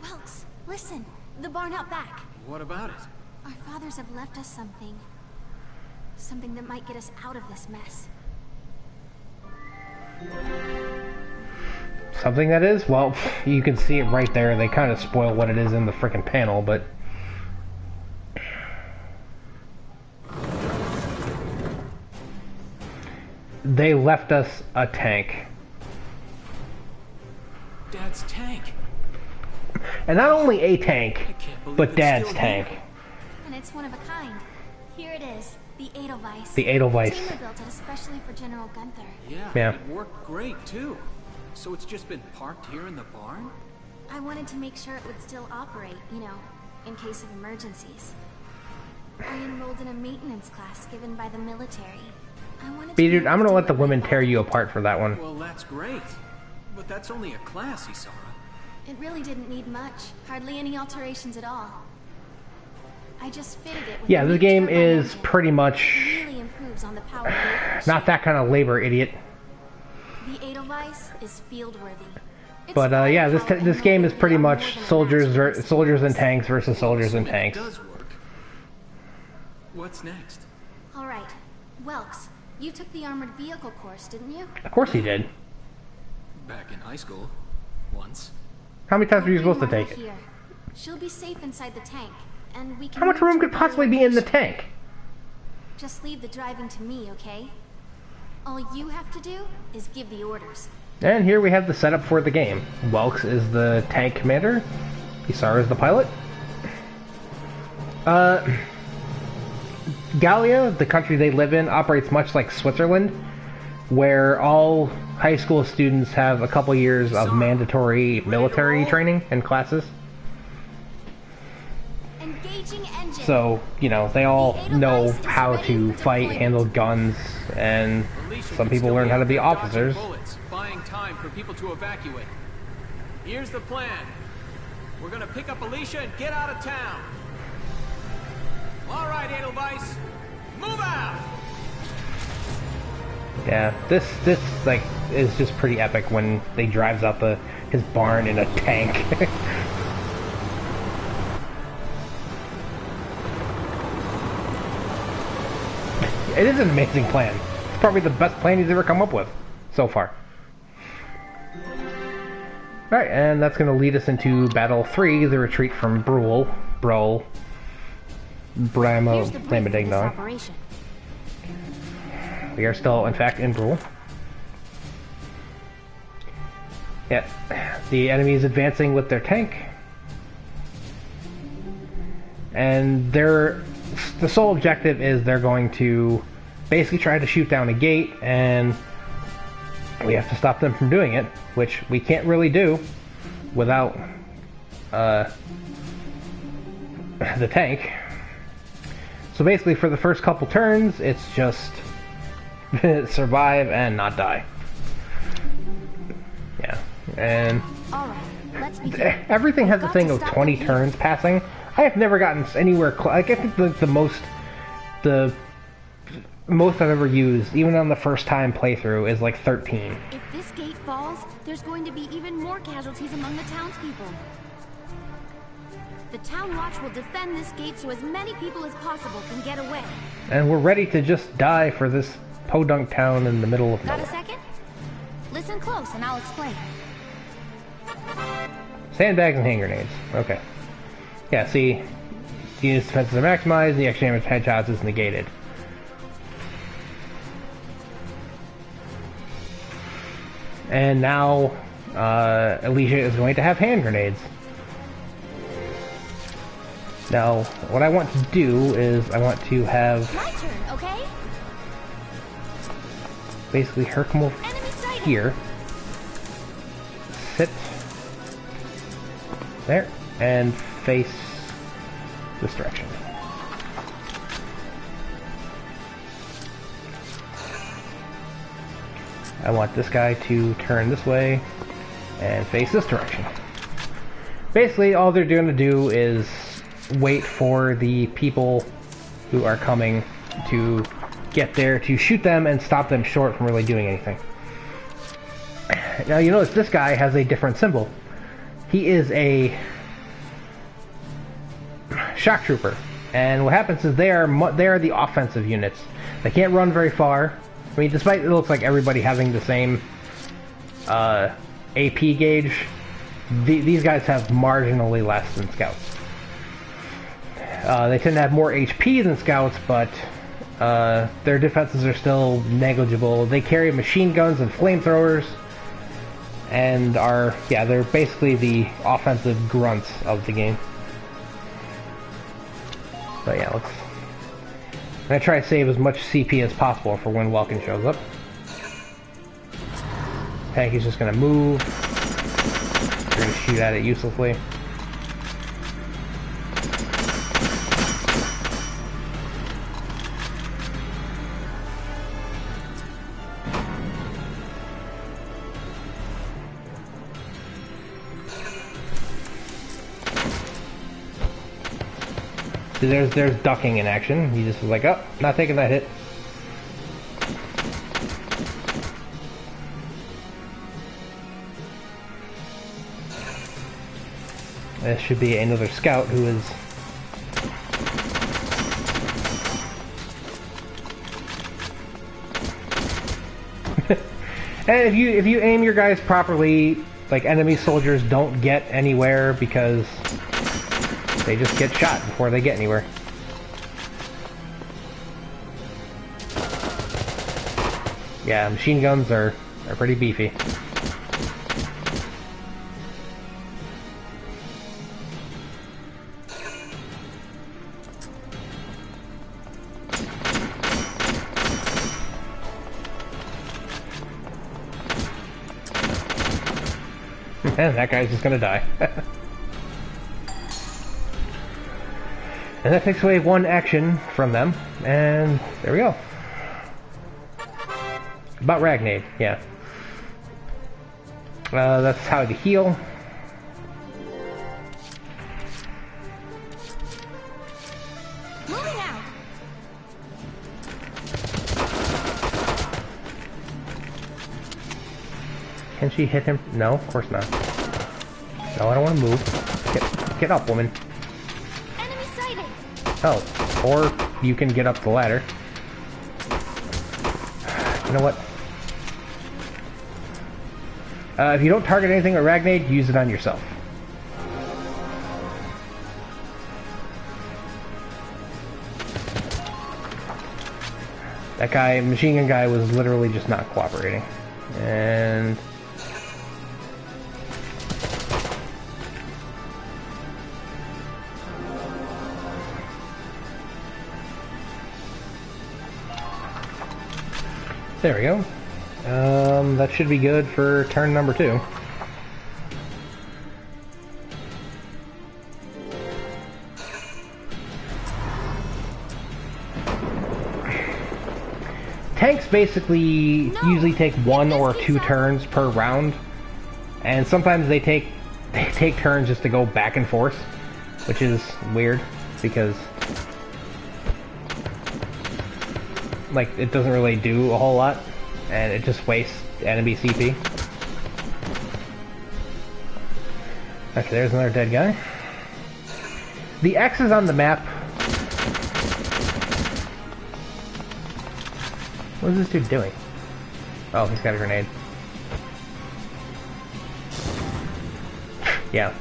Welks, listen. The barn out back. What about it? Our fathers have left us something. Something that might get us out of this mess. Something that is? Well, you can see it right there. They kind of spoil what it is in the frickin' panel, but... They left us a tank. Dad's tank. And not only a tank, I can't believe but it's Dad's still tank. here. And it's one of a kind. Here it is. The Edelweiss. The Edelweiss. Taylor built it especially for General Gunther. Yeah, it worked great too. So it's just been parked here in the barn? I wanted to make sure it would still operate, you know, in case of emergencies. I enrolled in a maintenance class given by the military. I wanted to Dude, be I'm able gonna to let the do it women right tear by you them. apart for that one. Well, that's great. But that's only a class, Isara. It really didn't need much. Hardly any alterations at all. I just fitted it with Yeah, a this new game turbine is engine. pretty much It really improves on the power of the machine. not that kind of labor, idiot. The Edelweiss is field worthy. But yeah, this game is pretty much soldiers and tanks versus soldiers and It tanks. does work. What's next? All right, Welks, you took the armored vehicle course, didn't you? Of course he did. Back in high school. Once. How many times were you Bring supposed to Marla take it? here. She'll be safe inside the tank, and we can. How much move room to could a possibly be in the location. tank? Just leave the driving to me, okay? All you have to do is give the orders. And here we have the setup for the game. Welks is the tank commander. Isara is the pilot. Gallia, the country they live in, operates much like Switzerland, where all high school students have a couple years of mandatory military training and classes. Engaging engine. So, you know, they all know how to fight, handle guns, and Alicia some could people still learn how to out be there dodging officers. bullets, buying time for people to evacuate. Here's the plan. We're gonna pick up Alicia and get out of town. All right, Edelweiss, move out. Yeah, this like is just pretty epic when they drives out his barn in a tank. It is an amazing plan. It's probably the best plan he's ever come up with so far. Alright, and that's going to lead us into Battle 3, the retreat from Brule. Brule. Bramo. Here's the brief for this Lamadingdong. operation. We are still, in fact, in Brule. Yeah, the enemy is advancing with their tank. And the sole objective is they're going to basically try to shoot down a gate, and we have to stop them from doing it, which we can't really do without the tank. So basically for the first couple turns, it's just survive and not die. Yeah, and All right, let's begin. everything has a We've got thing to of stop 20 the heat. turns passing. I have never gotten anywhere close. Like, I think the most I've ever used, even on the first time playthrough, is like 13. If this gate falls, there's going to be even more casualties among the townspeople. The town watch will defend this gate so as many people as possible can get away. And we're ready to just die for this podunk town in the middle of Got a nowhere. second? Listen close and I'll explain. Sandbags and hand grenades. Okay. Yeah, see, the unit's defenses are maximized, the extra damage headshots is negated. And now, Alicia is going to have hand grenades. Now, what I want to do is I want to have My turn, okay? basically her come over Enemy sighted. here, sit there, and face this direction. I want this guy to turn this way and face this direction. Basically, all they're going to do is wait for the people who are coming to get there to shoot them and stop them short from really doing anything. Now you notice this guy has a different symbol. He is a shock trooper, and what happens is they are the offensive units. They can't run very far. I mean, despite it looks like everybody having the same AP gauge, these guys have marginally less than scouts. They tend to have more HP than scouts, but their defenses are still negligible. They carry machine guns and flamethrowers, and they're basically the offensive grunts of the game. But yeah, I'm gonna try to save as much CP as possible for when Welkin shows up. Tank is just gonna move. We're gonna shoot at it uselessly. So there's ducking in action. He just was like, oh, not taking that hit. This should be another scout who is and if you aim your guys properly, like, enemy soldiers don't get anywhere because they just get shot before they get anywhere. Yeah, machine guns are pretty beefy. And that guy's just gonna die. And that takes away one action from them, and there we go. About Ragnade, yeah. That's how to heal. Moving out. Can she hit him? No, of course not. No, I don't want to move. Get up, woman. Enemy sighted. Oh, or you can get up the ladder. You know what? If you don't target anything with Ragnade, use it on yourself. That guy, machine gun guy, was literally just not cooperating. And there we go. That should be good for turn number 2. Tanks basically usually take 1 or 2 turns per round, and sometimes they take turns just to go back and forth, which is weird because, like, it doesn't really do a whole lot, and it just wastes enemy CP. Okay, there's another dead guy. The X's on the map. What is this dude doing? Oh, he's got a grenade. Yeah.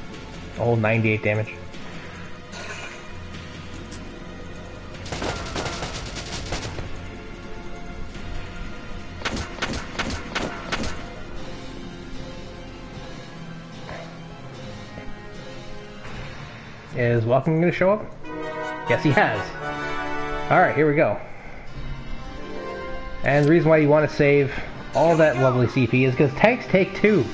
A whole 98 damage. Is Walking going to show up? Yes, he has. Alright, here we go. And the reason why you want to save all that lovely CP is because tanks take 2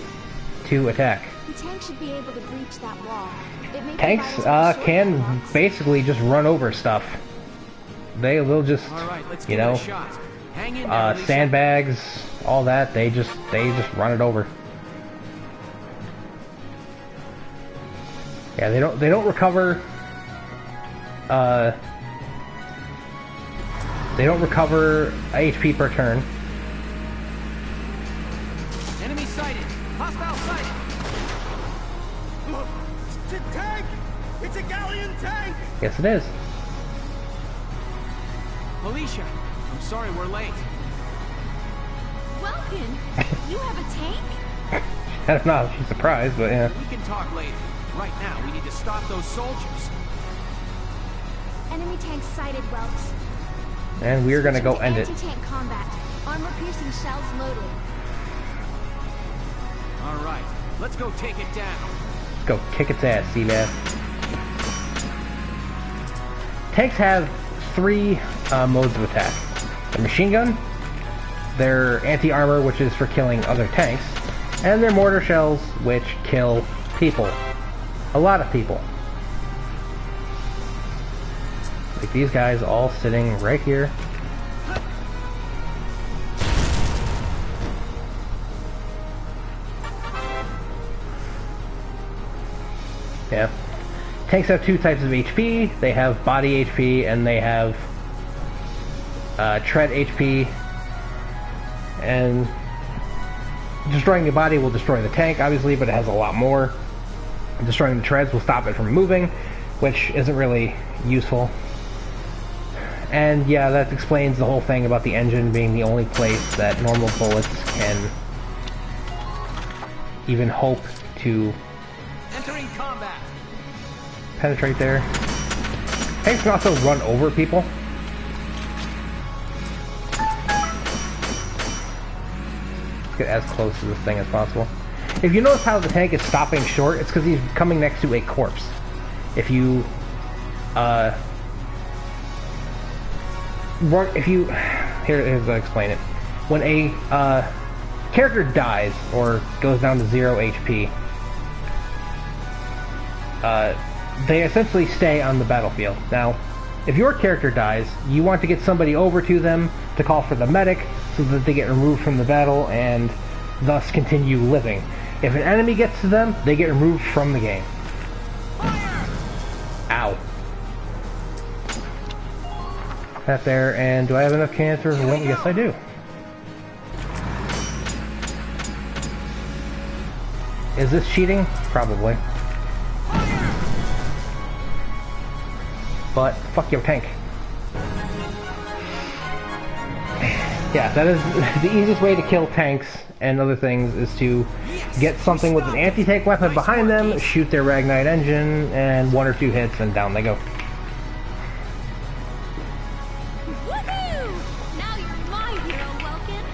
to attack. The tank should be able to breach that wall. Tanks can basically just run over stuff. They'll just, you know, sandbags, all that. They just run it over. Yeah, they don't recover. They don't recover HP per turn. Enemy sighted. Hostile sighted. It's a tank. It's a galleon tank. Yes, it is. Alicia, I'm sorry we're late. Welkin, you have a tank? I don't know. She's surprised, but yeah. We can talk later. Right now, we need to stop those soldiers. Enemy tank sighted, Welks. And we're gonna go end it. Anti-tank combat. Armor-piercing shells loaded. All right, let's go take it down. Go kick its ass, Seabass. Tanks have 3 modes of attack. Their machine gun, their anti-armor, which is for killing other tanks, and their mortar shells, which kill people. A lot of people. Like these guys all sitting right here. Yeah. Tanks have 2 types of HP. They have body HP and they have tread HP. And destroying the body will destroy the tank, obviously, but it has a lot more. Destroying the treads will stop it from moving, which isn't really useful. And yeah, that explains the whole thing about the engine being the only place that normal bullets can even hope to Entering combat. penetrate there. Tanks can also run over people. Let's get as close to this thing as possible. If you notice how the tank is stopping short, it's because he's coming next to a corpse. If you here's how I explain it. When a character dies or goes down to 0 HP, they essentially stay on the battlefield. Now, if your character dies, you want to get somebody over to them to call for the medic so that they get removed from the battle and thus continue living. If an enemy gets to them, they get removed from the game. Fire! Ow. That there, and do I have enough cancer? Yes, I do. Is this cheating? Probably. But fuck your tank. Yeah, that is the easiest way to kill tanks and other things is to get something with an anti-tank weapon behind them, shoot their Ragnite engine, and 1 or 2 hits, and down they go. Woohoo! Now you're my hero, Welkin.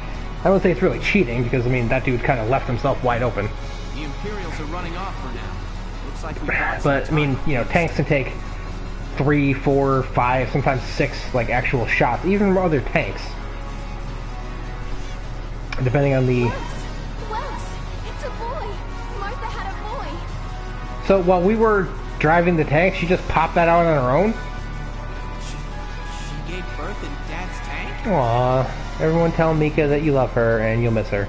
I would say it's really cheating because I mean that dude kind of left himself wide open. The Imperials are running off for now. Looks like we got some But I mean, you know, tanks can take 3, 4, 5, sometimes 6 like actual shots, even from other tanks. Depending on the... Welks, it's a boy. Martha had a boy. So while we were driving the tank, she just popped that out on her own? She gave birth in Dad's tank? Aww. Everyone tell Mika that you love her and you'll miss her.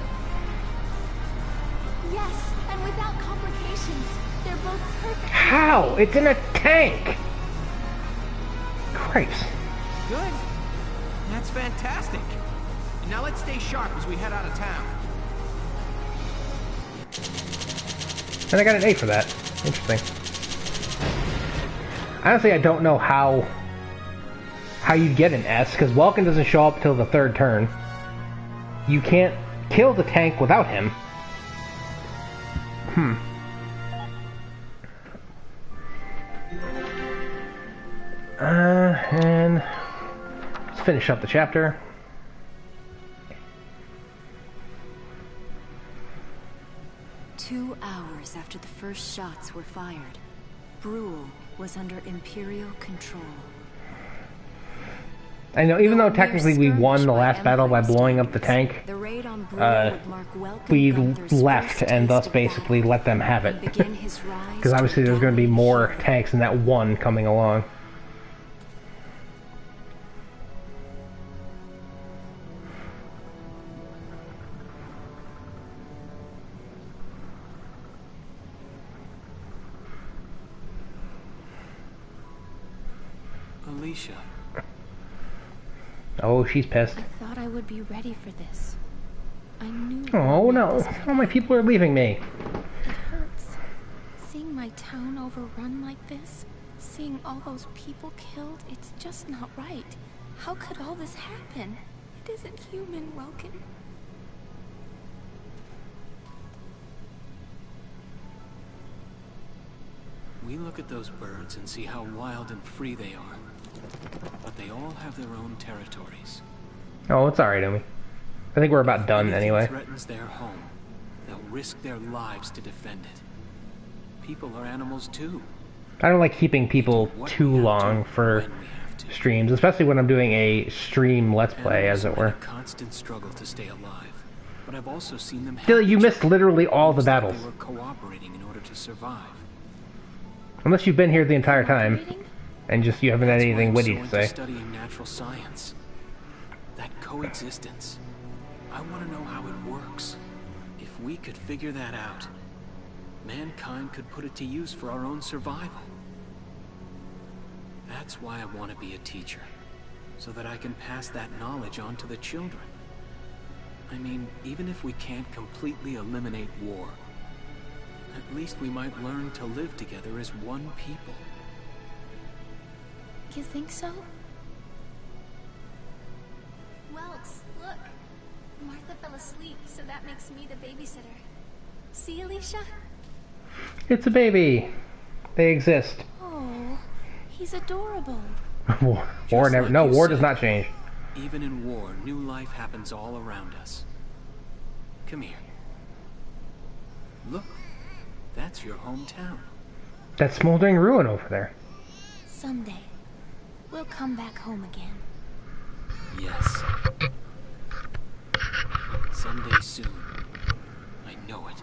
Yes, and without complications. They're both perfect. How? It's in a tank! Christ. Good. That's fantastic. And now let's stay sharp as we head out of town. And I got an A for that. Interesting. Honestly, I don't know how you'd get an S, because Welkin doesn't show up till the third turn. You can't kill the tank without him. And let's finish up the chapter. Two hours after the first shots were fired, Brule was under Imperial control. I know, even though technically we won the last battle by blowing up the tank, we left and thus basically let them have it. Because obviously there's going to be more tanks than that one coming along. Alicia. Oh, she's pissed. I thought I would be ready for this. I knew. Oh no! All my people are leaving me. It hurts. Seeing my town overrun like this, seeing all those people killed, it's just not right. How could all this happen? It isn't human, Welkin. We look at those birds and see how wild and free they are. But they all have their own territories. Oh, it's alright, Amy. I think we're about done anyway. If anything threatens their home, they'll risk their lives to defend it. People are animals too. I don't like keeping people too long for streams, especially when I'm doing a stream let's play, as it were. A constant struggle to stay alive. But I've also seen them. Still, you missed literally all the battles. They were cooperating in order to survive. Unless you've been here the entire time. And just you haven't had anything witty to say. Studying natural science. That coexistence. I want to know how it works. If we could figure that out, mankind could put it to use for our own survival. That's why I want to be a teacher. So that I can pass that knowledge on to the children. I mean, even if we can't completely eliminate war, at least we might learn to live together as one people. You think so? Welks, look. Martha fell asleep, so that makes me the babysitter. See, Alicia? It's a baby. They exist. Oh, he's adorable. War never. No, war does not change. Even in war, new life happens all around us. Come here. Look, that's your hometown. That smoldering ruin over there. Someday, we'll come back home again. Yes. Someday soon. I know it.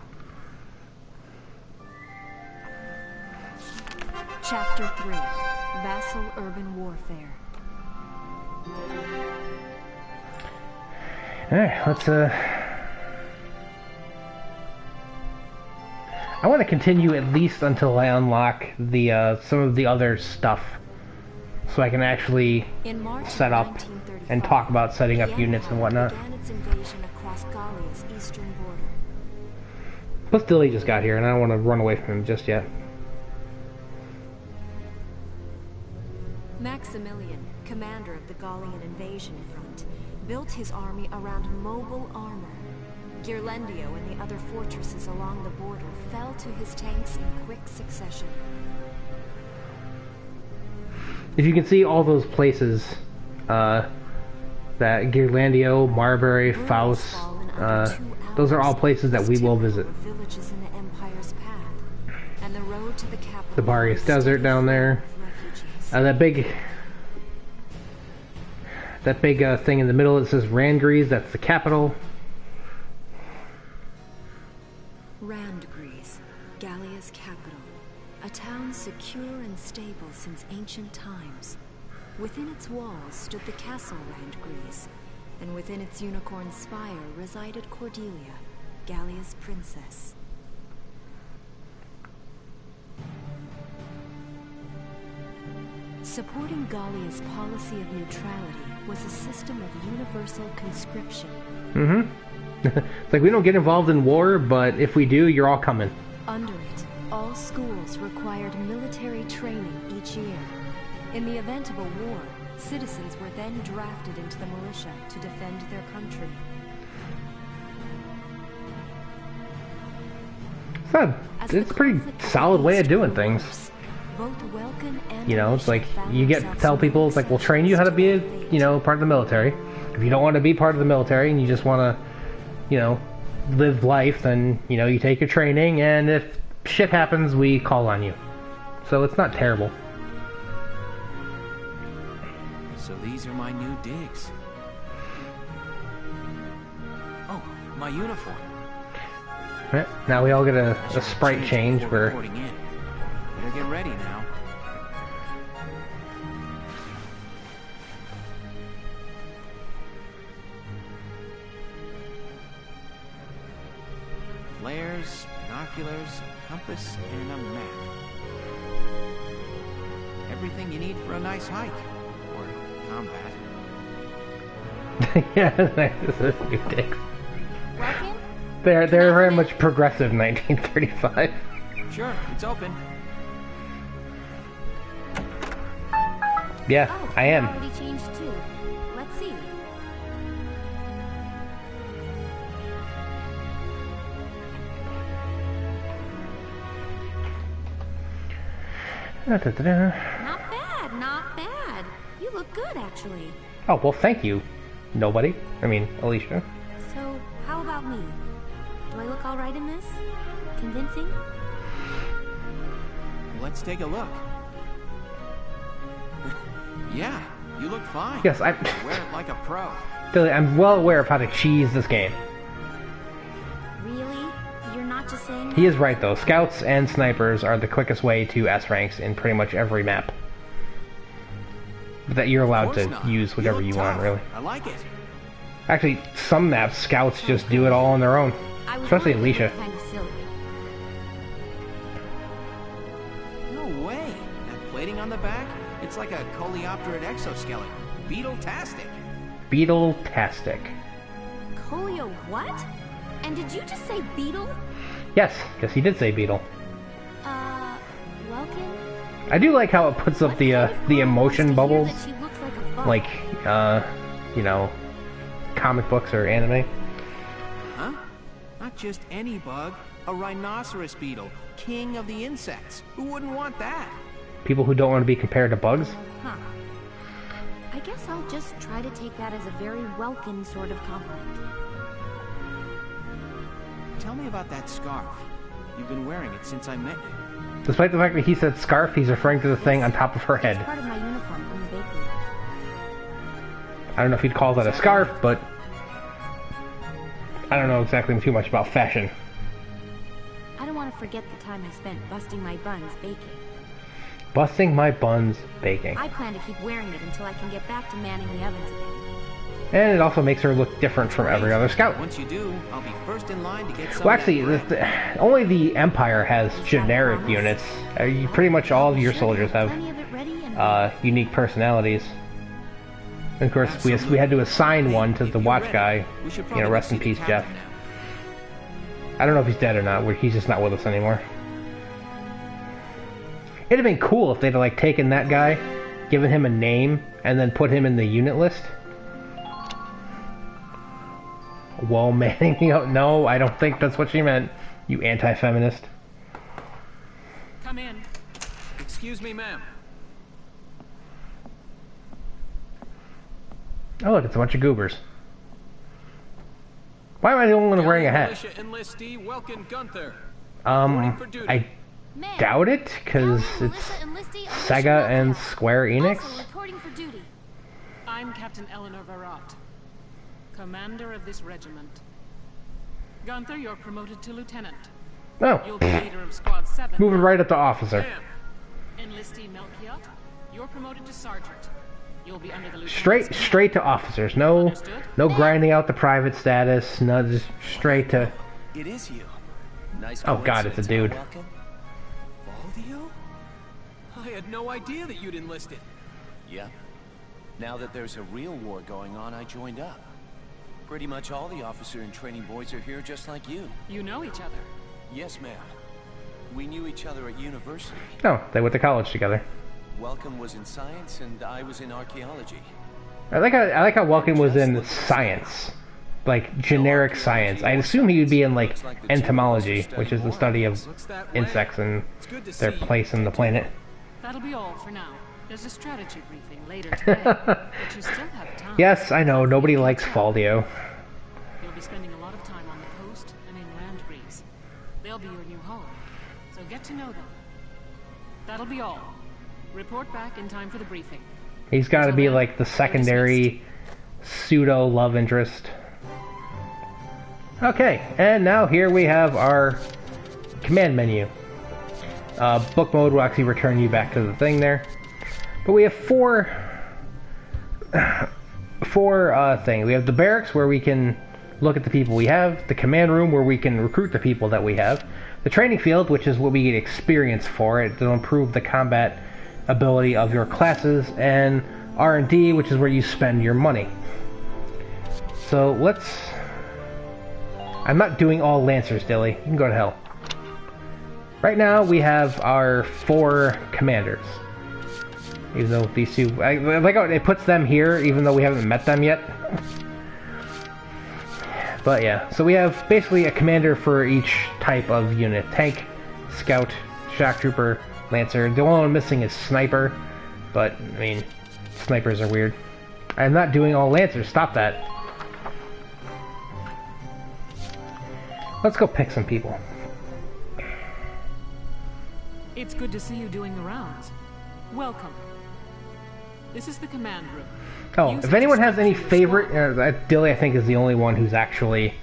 Chapter 3. Vassal Urban Warfare. Alright, let's I want to continue at least until I unlock the some of the other stuff, so I can actually set up and talk about setting up units and whatnot. Plus, Dilly just got here, and I don't want to run away from him just yet. Maximilian, commander of the Gallian invasion front, built his army around mobile armor. Ghirlandaio and the other fortresses along the border fell to his tanks in quick succession. If you can see all those places, that Ghirlandaio, Marbury, Faust, those are all places that we will visit. Villages in the Empire's path, and the road to the capital. The Barius Desert down there. That big thing in the middle that says Randgries, that's the capital. Randgries, Gallia's capital. A town secure and stable since ancient times. Within its walls stood the castle Randgries, and within its unicorn spire resided Cordelia, Gallia's princess. Supporting Gallia's policy of neutrality was a system of universal conscription. Mm-hmm. It's like, we don't get involved in war, but if we do, you're all coming. Under it, All schools required military training each year. In the event of a war, citizens were then drafted into the militia to defend their country. It's a pretty solid way of doing things. Both Welkin and You know, it's like, you tell people, it's like, we'll train you how to be, part of the military. If you don't want to be part of the military and you just want to, live life, then, you take your training, and if shit happens, we call on you. So it's not terrible. So these are my new digs. Oh, my uniform. Right, now we all get a sprite change for... Reporting in. Better get ready now. Flares, binoculars, a compass, and a map. Everything you need for a nice hike. Or combat. Yeah, this is new dicks. Welcome? They're very much progressive 1935. Sure, it's open. Yeah, Oh, I am. already changed too. Let's see. Not bad, not bad. You look good, actually. Oh, well, thank you. Nobody. I mean, Alicia. So, how about me? Do I look alright in this? Convincing? Let's take a look. Yeah, you look fine. Yes, Wear it like a pro. I'm well aware of how to cheese this game. Really? You're not just saying He is right, though. Scouts and snipers are the quickest way to S ranks in pretty much every map. But that you're allowed to use whatever you want, really. I like it. Actually, some maps, scouts just do it all on their own. Especially Alicia. Kind of silly. No way. That plating on the back? It's like a coleopterate exoskeleton. Beetle-tastic. Beetle-tastic. Colio what? And did you just say beetle? Yes, he did say beetle. Welkin? I do like how it puts up the emotion bubbles, like, comic books or anime. Huh? Not just any bug. A rhinoceros beetle. King of the insects. Who wouldn't want that? People who don't want to be compared to bugs? Huh. I guess I'll just try to take that as a very Welkin sort of compliment. Tell me about that scarf. You've been wearing it since I met you. Despite the fact that he said scarf, he's referring to the thing on top of her head. It's part of my uniform from the bakery. I don't know if he'd call that a scarf, but I don't know exactly too much about fashion. I don't want to forget the time I spent busting my buns baking. Busting my buns baking. I plan to keep wearing it until I can get back to manning the ovens again. And it also makes her look different from every other scout. Once you do, I'll be first in line to get some. Well, actually, only the Empire has generic units. Pretty much all of your soldiers have unique personalities. And of course, we had to assign one to the watch guy. Rest in peace, Jeff. I don't know if he's dead or not. He's just not with us anymore. It'd have been cool if they'd have taken that guy, given him a name, and then put him in the unit list. Well, manning, no, I don't think that's what she meant. You anti-feminist. Come in. Excuse me, ma'am. Oh, look, it's a bunch of goobers. Why am I the only one wearing a hat? Enlistee Welkin Gunther. I doubt it, because it's Sega and Square Enix. I'm Captain Eleanor Varrot, commander of this regiment. Gunther, you're promoted to lieutenant. Oh. You'll be leader of Squad 7. Moving right up to officer. Enlistee Melchiot, you're promoted to sergeant. You'll be under the lieutenant. Straight to officers. No grinding out the private status. No, just straight to. It is you. Nice. Oh God, it's a dude. Valdio? I had no idea that you'd enlisted. Yeah. Now that there's a real war going on, I joined up. Pretty much all the officer and training boys are here just like you. You know each other? Yes, ma'am. We knew each other at university. Oh, they went to college together. Welcome was in science, and I was in archaeology. I like how Welkin was in science, like generic science. I assume he would be in like entomology, which is the study of insects and their place in the planet. That'll be all for now. There's a strategy briefing later today, but you still have time. Yes, I know, nobody likes Faldio. You'll be spending a lot of time on the coast and in land breeze. They'll be your new home, so get to know them. That'll be all. Report back in time for the briefing. He's got to be like the secondary pseudo love interest. Okay, and now here we have our command menu. Book mode will actually return you back to the thing there. But we have four things. We have the barracks where we can look at the people we have, the command room where we can recruit the people that we have, the training field, which is what we get experience for. It will improve the combat ability of your classes, and R&D, which is where you spend your money. So let's... I'm not doing all Lancers, Dilly. You can go to hell. Right now we have our 4 commanders. Even though these two... I like how it puts them here, even though we haven't met them yet. But yeah, so we have basically a commander for each type of unit. Tank, Scout, Shock Trooper, Lancer. The only one missing is Sniper, but, I mean, snipers are weird. I'm not doing all Lancers, stop that. Let's go pick some people. It's good to see you doing the rounds. Welcome. This is the command room. Oh, if anyone has any favorite... Dilly, I think, is the only one who's actually...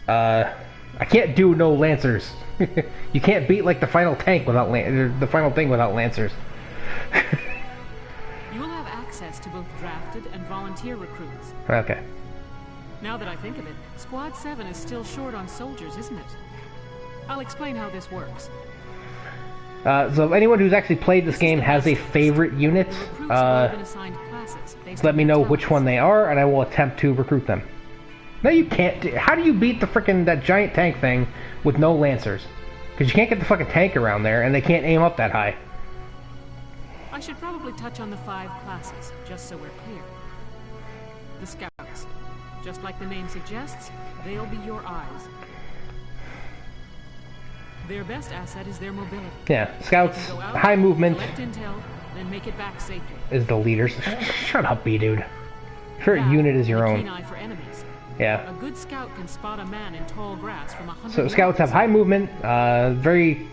I can't do no Lancers. You can't beat, like, the final tank without... the final thing without Lancers. You will have access to both drafted and volunteer recruits. Okay. Now that I think of it, Squad 7 is still short on soldiers, isn't it? I'll explain how this works. So if anyone who's actually played this game has a favorite unit, let me know which one they are, and I will attempt to recruit them. No, you can't. How do you beat the that giant tank thing with no Lancers? Because you can't get the fucking tank around there, and they can't aim up that high. I should probably touch on the 5 classes, just so we're clear. The Scouts. Just like the name suggests, they'll be your eyes. Their best asset is their mobility. Yeah, Scouts, high movement, intel, then make it back safely. Is the leaders. Shut up, B-dude. Your unit is your own. Keen eye for enemies. Yeah. A good scout can spot a man in tall grass from 100 So Scouts have high movement, very...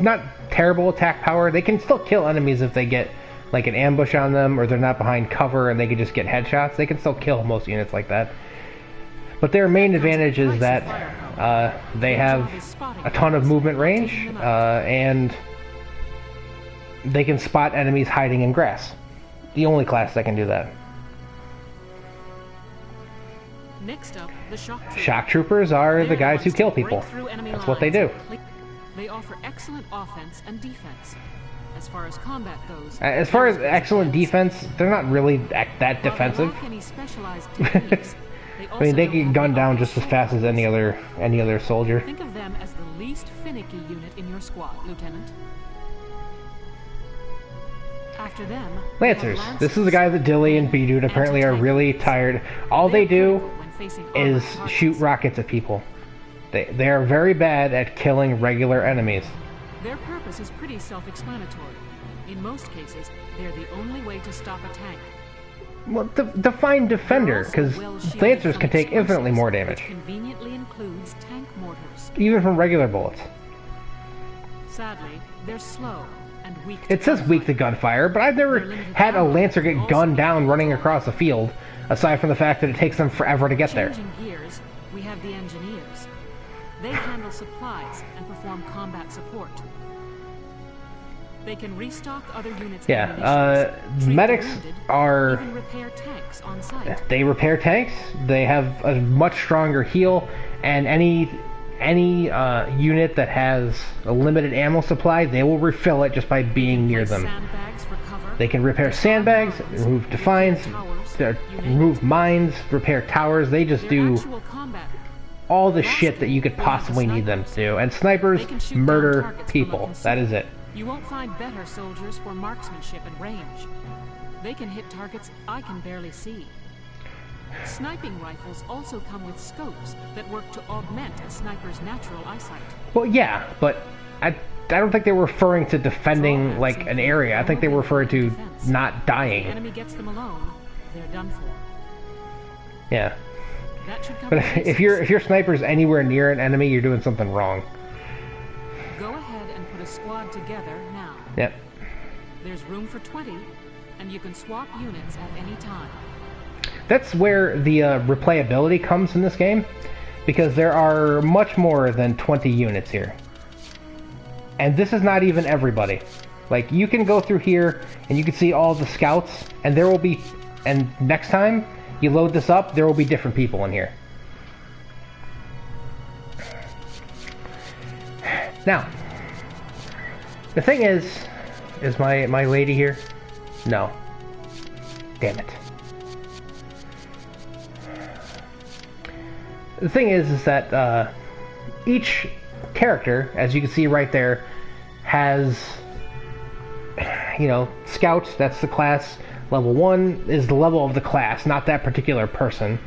not terrible attack power. They can still kill enemies if they get like an ambush on them, or they're not behind cover and they can just get headshots. They can still kill most units like that. But their main advantage is that they have a ton of movement range, and they can spot enemies hiding in grass. The only class that can do that. Next up, the Shock Troopers are the guys who kill people. That's what they do. They offer excellent offense and defense. As far as combat goes, as far as excellent defense, they're not really that defensive. I mean, they can gun down just as fast as any other soldier. Think of them as the least finicky unit in your squad, Lieutenant. After them, Lancers. This is the guy that Dilly and B-Dude apparently are really tired. All they do is shoot rockets at people. They are very bad at killing regular enemies. Their purpose is pretty self-explanatory. In most cases, they're the only way to stop a tank. Well, define defender, because Lancers can take infinitely more damage. Conveniently includes tank mortars. Even from regular bullets. Sadly, they're slow and weak. It says weak to gunfire, but I've never had a Lancer get gunned down running across a field, aside from the fact that it takes them forever to get there. Changing gears, we have the engineers. They handle supplies and perform combat support. They can restock other units. Yeah, medics are... Even repair tanks on site. They repair tanks. They have a much stronger heal, and any unit that has a limited ammo supply, they will refill it just by being near them. They can repair sandbags, remove defines, remove mines, repair towers. They just do all the shit that you could possibly need them to do. And snipers murder people. That is it. You won't find better soldiers for marksmanship and range. They can hit targets I can barely see. Sniping rifles also come with scopes that work to augment a sniper's natural eyesight. Well, yeah, but I don't think they were referring to defending, like, an area. I think they were referring to not dying. If the enemy gets them alone, they're done for. Yeah. That should cover But if your sniper's anywhere near an enemy, you're doing something wrong. Go ahead and put a squad together now. Yep. There's room for 20, and you can swap units at any time. That's where the replayability comes in this game, because there are much more than 20 units here. And this is not even everybody. Like, you can go through here, and you can see all the scouts, and there will be... And next time you load this up, there will be different people in here. Now, the thing is my lady here? No. Damn it. The thing is that each character, as you can see right there, has, you know, Scout, that's the class. Level 1 is the level of the class, not that particular person.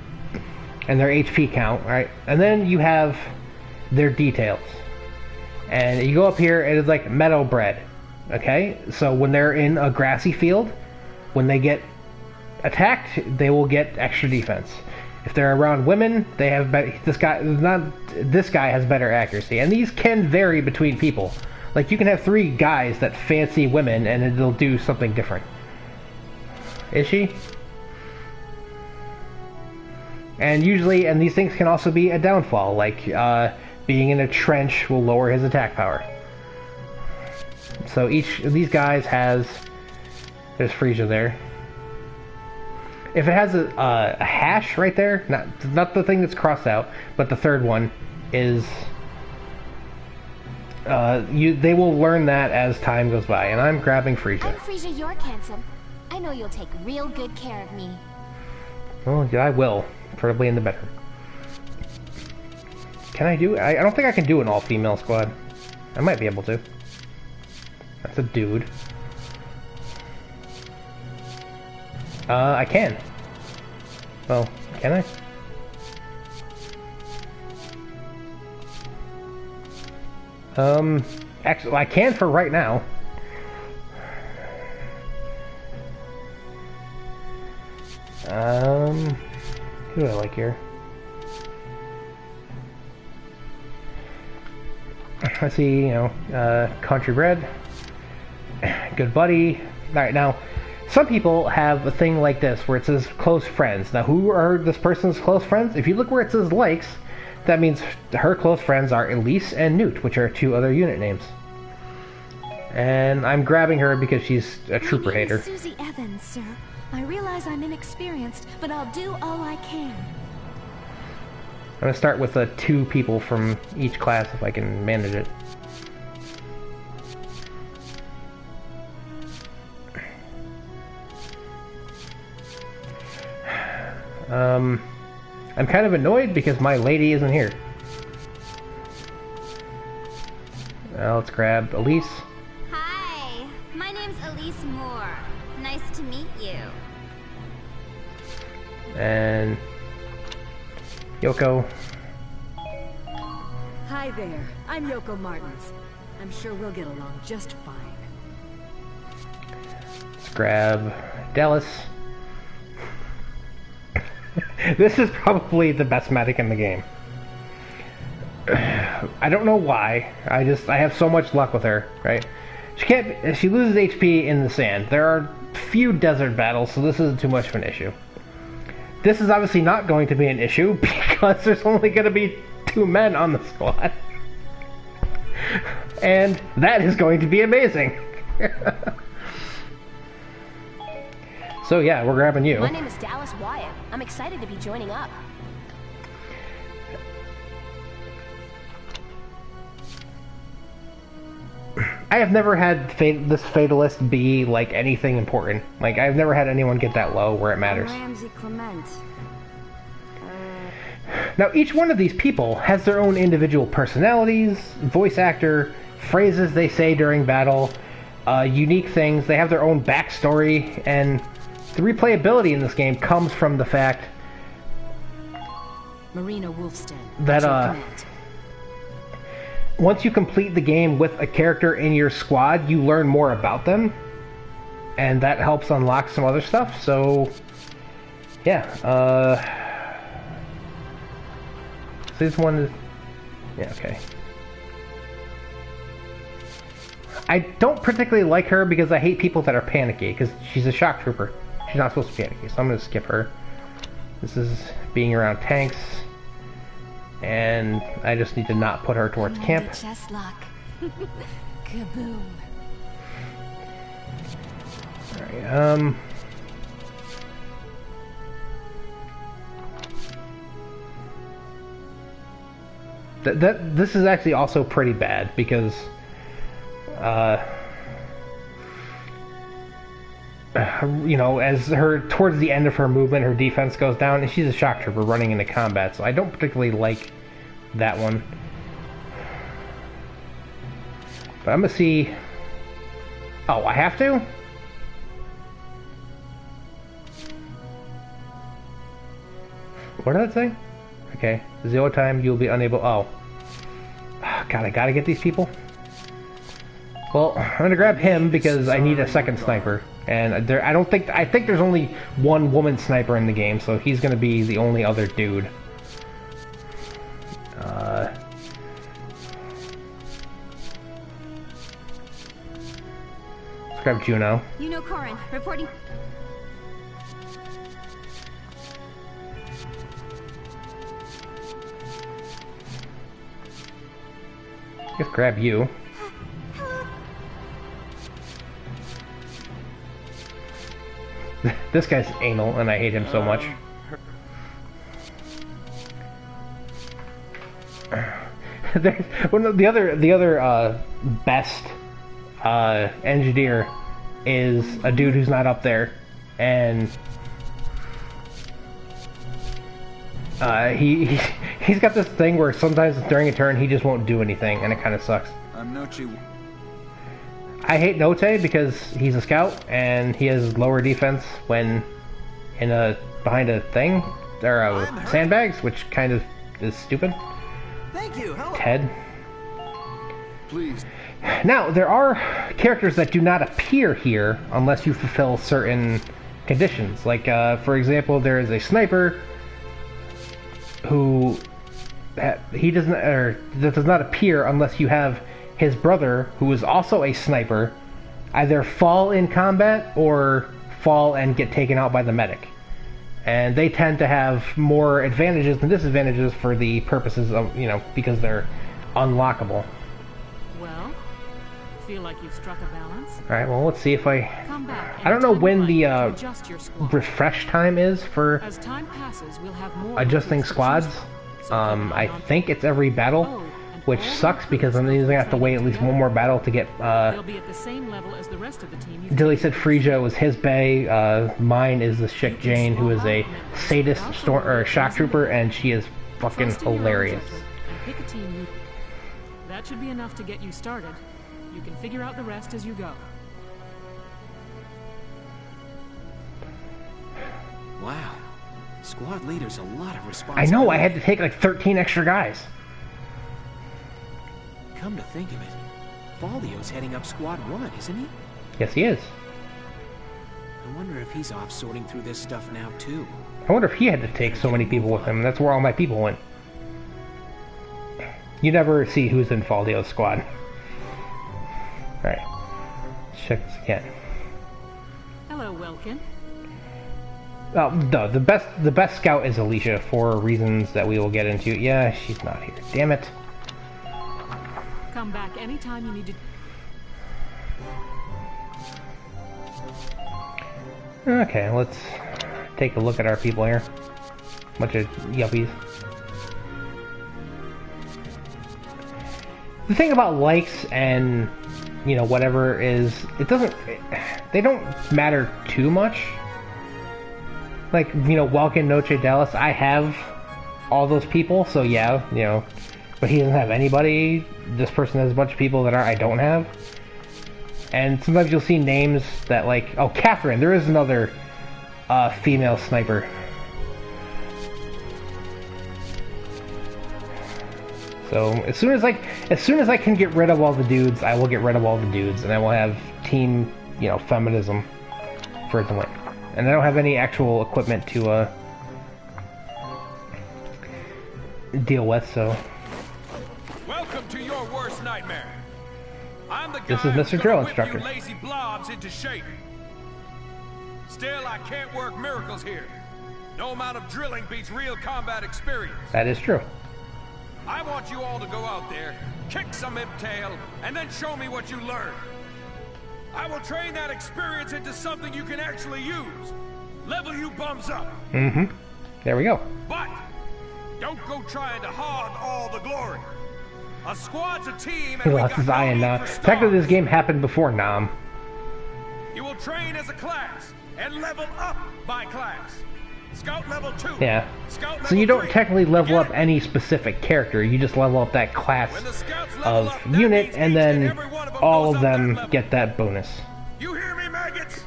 And their HP count, right? And then you have their details. And you go up here, and it's like meadow bred. Okay? So when they're in a grassy field, when they get attacked, they will get extra defense. If they're around women, they have this guy has better accuracy, and these can vary between people. Like, you can have 3 guys that fancy women, and it'll do something different. Is she? And usually, and these things can also be a downfall, like being in a trench will lower his attack power. So each of these guys has. There's Frisia there. If it has a hash right there, not the thing that's crossed out, but the third one is, they will learn that as time goes by. And I'm grabbing Frisia. I'm Frisia York Handsome. I know you'll take real good care of me. Well, yeah, I will, preferably in the bedroom. Can I do? I don't think I can do an all-female squad. I might be able to. That's a dude. I can. Well, can I? Actually, I can for right now. Who do I like here? I see, you know, country bred, good buddy. Alright, now, some people have a thing like this where it says close friends. Now, who are this person's close friends? If you look where it says likes, that means her close friends are Elise and Newt, which are 2 other unit names. And I'm grabbing her because she's a trooper hater. Susie Evans, sir. I realize I'm inexperienced, but I'll do all I can. I'm going to start with 2 people from each class if I can manage it. I'm kind of annoyed because my lady isn't here. Let's grab Elise. Hi, my name's Elise Moore. Nice to meet you. And Yoko. Hi there, I'm Yoko Martins. I'm sure we'll get along just fine. Let's grab Dallas. This is probably the best medic in the game. I don't know why. I have so much luck with her, right? She loses HP in the sand. There are few desert battles, so this isn't too much of an issue. This is obviously not going to be an issue because there's only going to be 2 men on the squad. And that is going to be amazing. So yeah, we're grabbing you. My name is Dallas Wyatt. I'm excited to be joining up. I have never had this Fatalist be, like, anything important. Like, I've never had anyone get that low where it matters. Ramsey Clement. Now, each one of these people has their own individual personalities, voice actor, phrases they say during battle, unique things. They have their own backstory, and the replayability in this game comes from the fact Marina Wolfstead, that once you complete the game with a character in your squad, you learn more about them, and that helps unlock some other stuff. So, yeah. This one is... yeah, okay. I don't particularly like her because I hate people that are panicky, because she's a shock trooper. She's not supposed to be panicky, so I'm going to skip her. This is being around tanks, and I just need to not put her towards camp. Chest lock. Kaboom. Alright, this is actually also pretty bad because you know, as her towards the end of her movement, her defense goes down, and she's a shock trooper running into combat, so I don't particularly like that one. But I'm gonna see. Oh, I have to? What did that say? Okay, 0 time you'll be unable. Oh. God, I gotta get these people. Well, I'm gonna grab him because I need a second sniper. And I think there's only one woman sniper in the game, so he's gonna be the only other dude. Let's grab Juno. You know Corin, reporting. Just grab you. This guy's anal, and I hate him so much. The other best engineer is a dude who's not up there, and he's got this thing where sometimes during a turn he just won't do anything, and it kind of sucks. I hate Note because he's a scout and he has lower defense when behind a thing or sandbags, which kind of is stupid. Thank you. Hello. Ted. Please. Now there are characters that do not appear here unless you fulfill certain conditions. Like for example, there is a sniper who that does not appear unless you have his brother, who is also a sniper, either fall in combat or fall and get taken out by the medic. And they tend to have more advantages than disadvantages for the purposes of, you know, because they're unlockable. Well, feel like you've struck a balance? Alright, well, let's see if I don't know when the refresh time is for as time passes, we'll have more adjusting squads. I think it's every battle. Which sucks because I'm going to have to wait at least one more battle to get. They'll be at the same level as the rest of the team. Dilly said Frisia was his bae. Mine is this chick Jane, who is a sadist shock trooper, and she is fucking hilarious. Pick a team. That should be enough to get you started. You can figure out the rest as you go. Wow, squad leader's a lot of responsibility. I know. I had to take like 13 extra guys. Come to think of it, Faldio's heading up Squad 1, isn't he? Yes, he is. I wonder if he's off sorting through this stuff now, too. I wonder if he had to take so many people with him. That's where all my people went. You never see who's in Faldio's squad. Alright. Let's check this again. Hello, Welkin. Oh, no, the best scout is Alicia for reasons that we will get into. Yeah, she's not here. Damn it. Come back anytime you need to. Okay, let's take a look at our people here. Bunch of yuppies. The thing about likes and, you know, whatever is, they don't matter too much. Like, you know, Welkin, Noche, Dallas, I have all those people, so yeah, you know, but he doesn't have anybody. This person has a bunch of people that I don't have. And sometimes you'll see names that, like, oh, Catherine, there is another female sniper. So as soon as I can get rid of all the dudes, I will get rid of all the dudes, and I will have team, you know, feminism for it to win. And I don't have any actual equipment to deal with, so. Welcome to your worst nightmare. I'm the guy This is Mr. Drill Instructor. You lazy blobs into shape. Still, I can't work miracles here. No amount of drilling beats real combat experience. That is true. I want you all to go out there, kick some imp tail, and then show me what you learned. I will train that experience into something you can actually use. Level you bums up. Mm-hmm. There we go. But don't go trying to hog all the glory. A squad's a team, He and lost his eye in Nam. Technically, this game happened before Nam. You will train as a class and level up by class. Scout level 2. Yeah. Scout level So you don't 3. technically level up any specific character. You just level up that class of unit, and then all of them get that bonus. You hear me, maggots?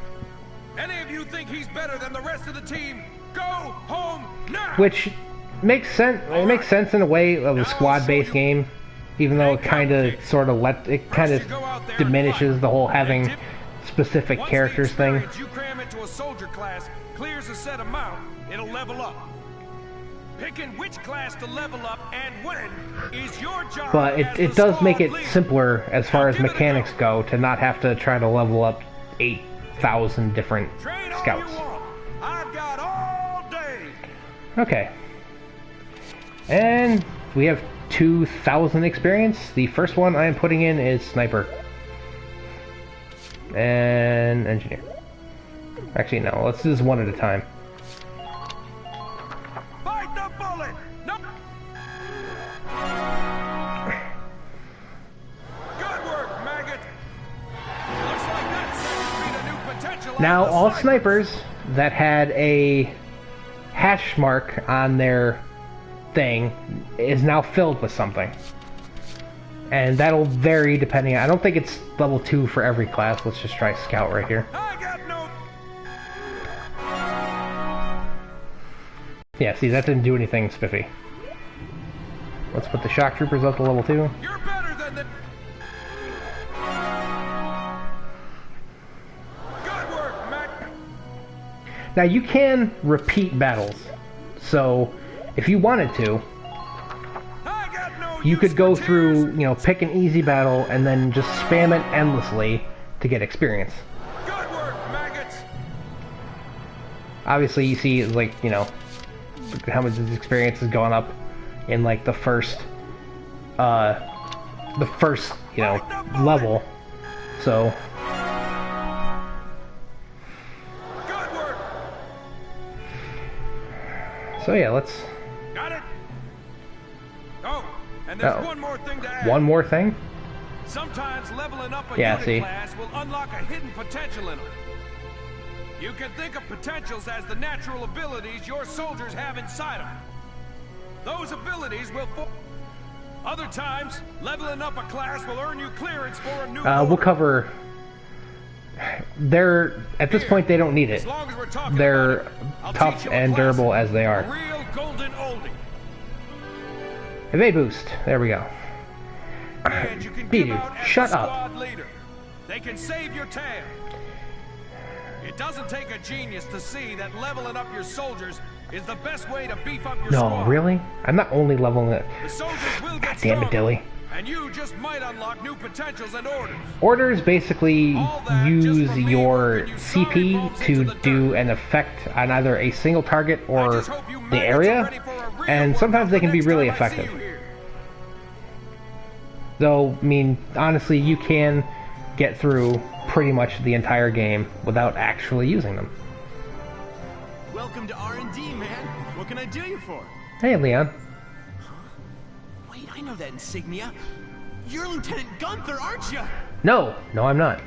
Any of you think he's better than the rest of the team? Go home now. Which makes sense. It makes sense in a way of a squad-based game, even though it kind of diminishes the whole having specific characters thing. You cram into a soldier class clears a set amount, it'll level up. Picking which class to level up and when is your job. But it does make it simpler as far as mechanics go to not have to try to level up 8,000 different scouts. I've got all day. Okay. And we have 2,000 experience. The first one I am putting in is Sniper. And Engineer. Actually, no. Let's do this one at a time. Bite the bullet! No! Good work, maggot! Looks like that's a new potential. Now, all snipers that had a hash mark on their thing is now filled with something. And that'll vary depending on... I don't think it's level 2 for every class. Let's just try Scout right here. Yeah, see, that didn't do anything spiffy. Let's put the shock troopers up to level 2. You're better than the... Good work, Mac. Now, you can repeat battles. So, if you wanted to, you could go through, you know, pick an easy battle and then just spam it endlessly to get experience. Good work, maggots. Obviously, you see, like, you know, how much his experience is going up in, like, the first, you know, level. So. Good work. So yeah, let's. Got it. Oh, and there's one more thing to add. One more thing? Sometimes leveling up a yeah, unit class will unlock a hidden potential in them. You can think of potentials as the natural abilities your soldiers have inside them. Those abilities will... Other times, leveling up a class will earn you clearance for a new... We'll cover... They're... At this point, they don't need it. They're tough and durable as they are. Real golden oldie. Evade boost. There we go. And you can Dude, shut up. Leader. They can save your tail. It doesn't take a genius to see that leveling up your soldiers is the best way to beef up your squad. No, really? I'm not only leveling it. The soldiers will God get damn it, Dilly. And you just might unlock new potentials and orders. Orders basically use your CP to do an effect on either a single target or the area, and sometimes they can be really effective. Though, I mean, honestly, you can get through pretty much the entire game without actually using them. Welcome to R&D, man. What can I do you for? Hey, Leon. Wait, I know that insignia. You're Lieutenant Gunther, aren't you? No, I'm not.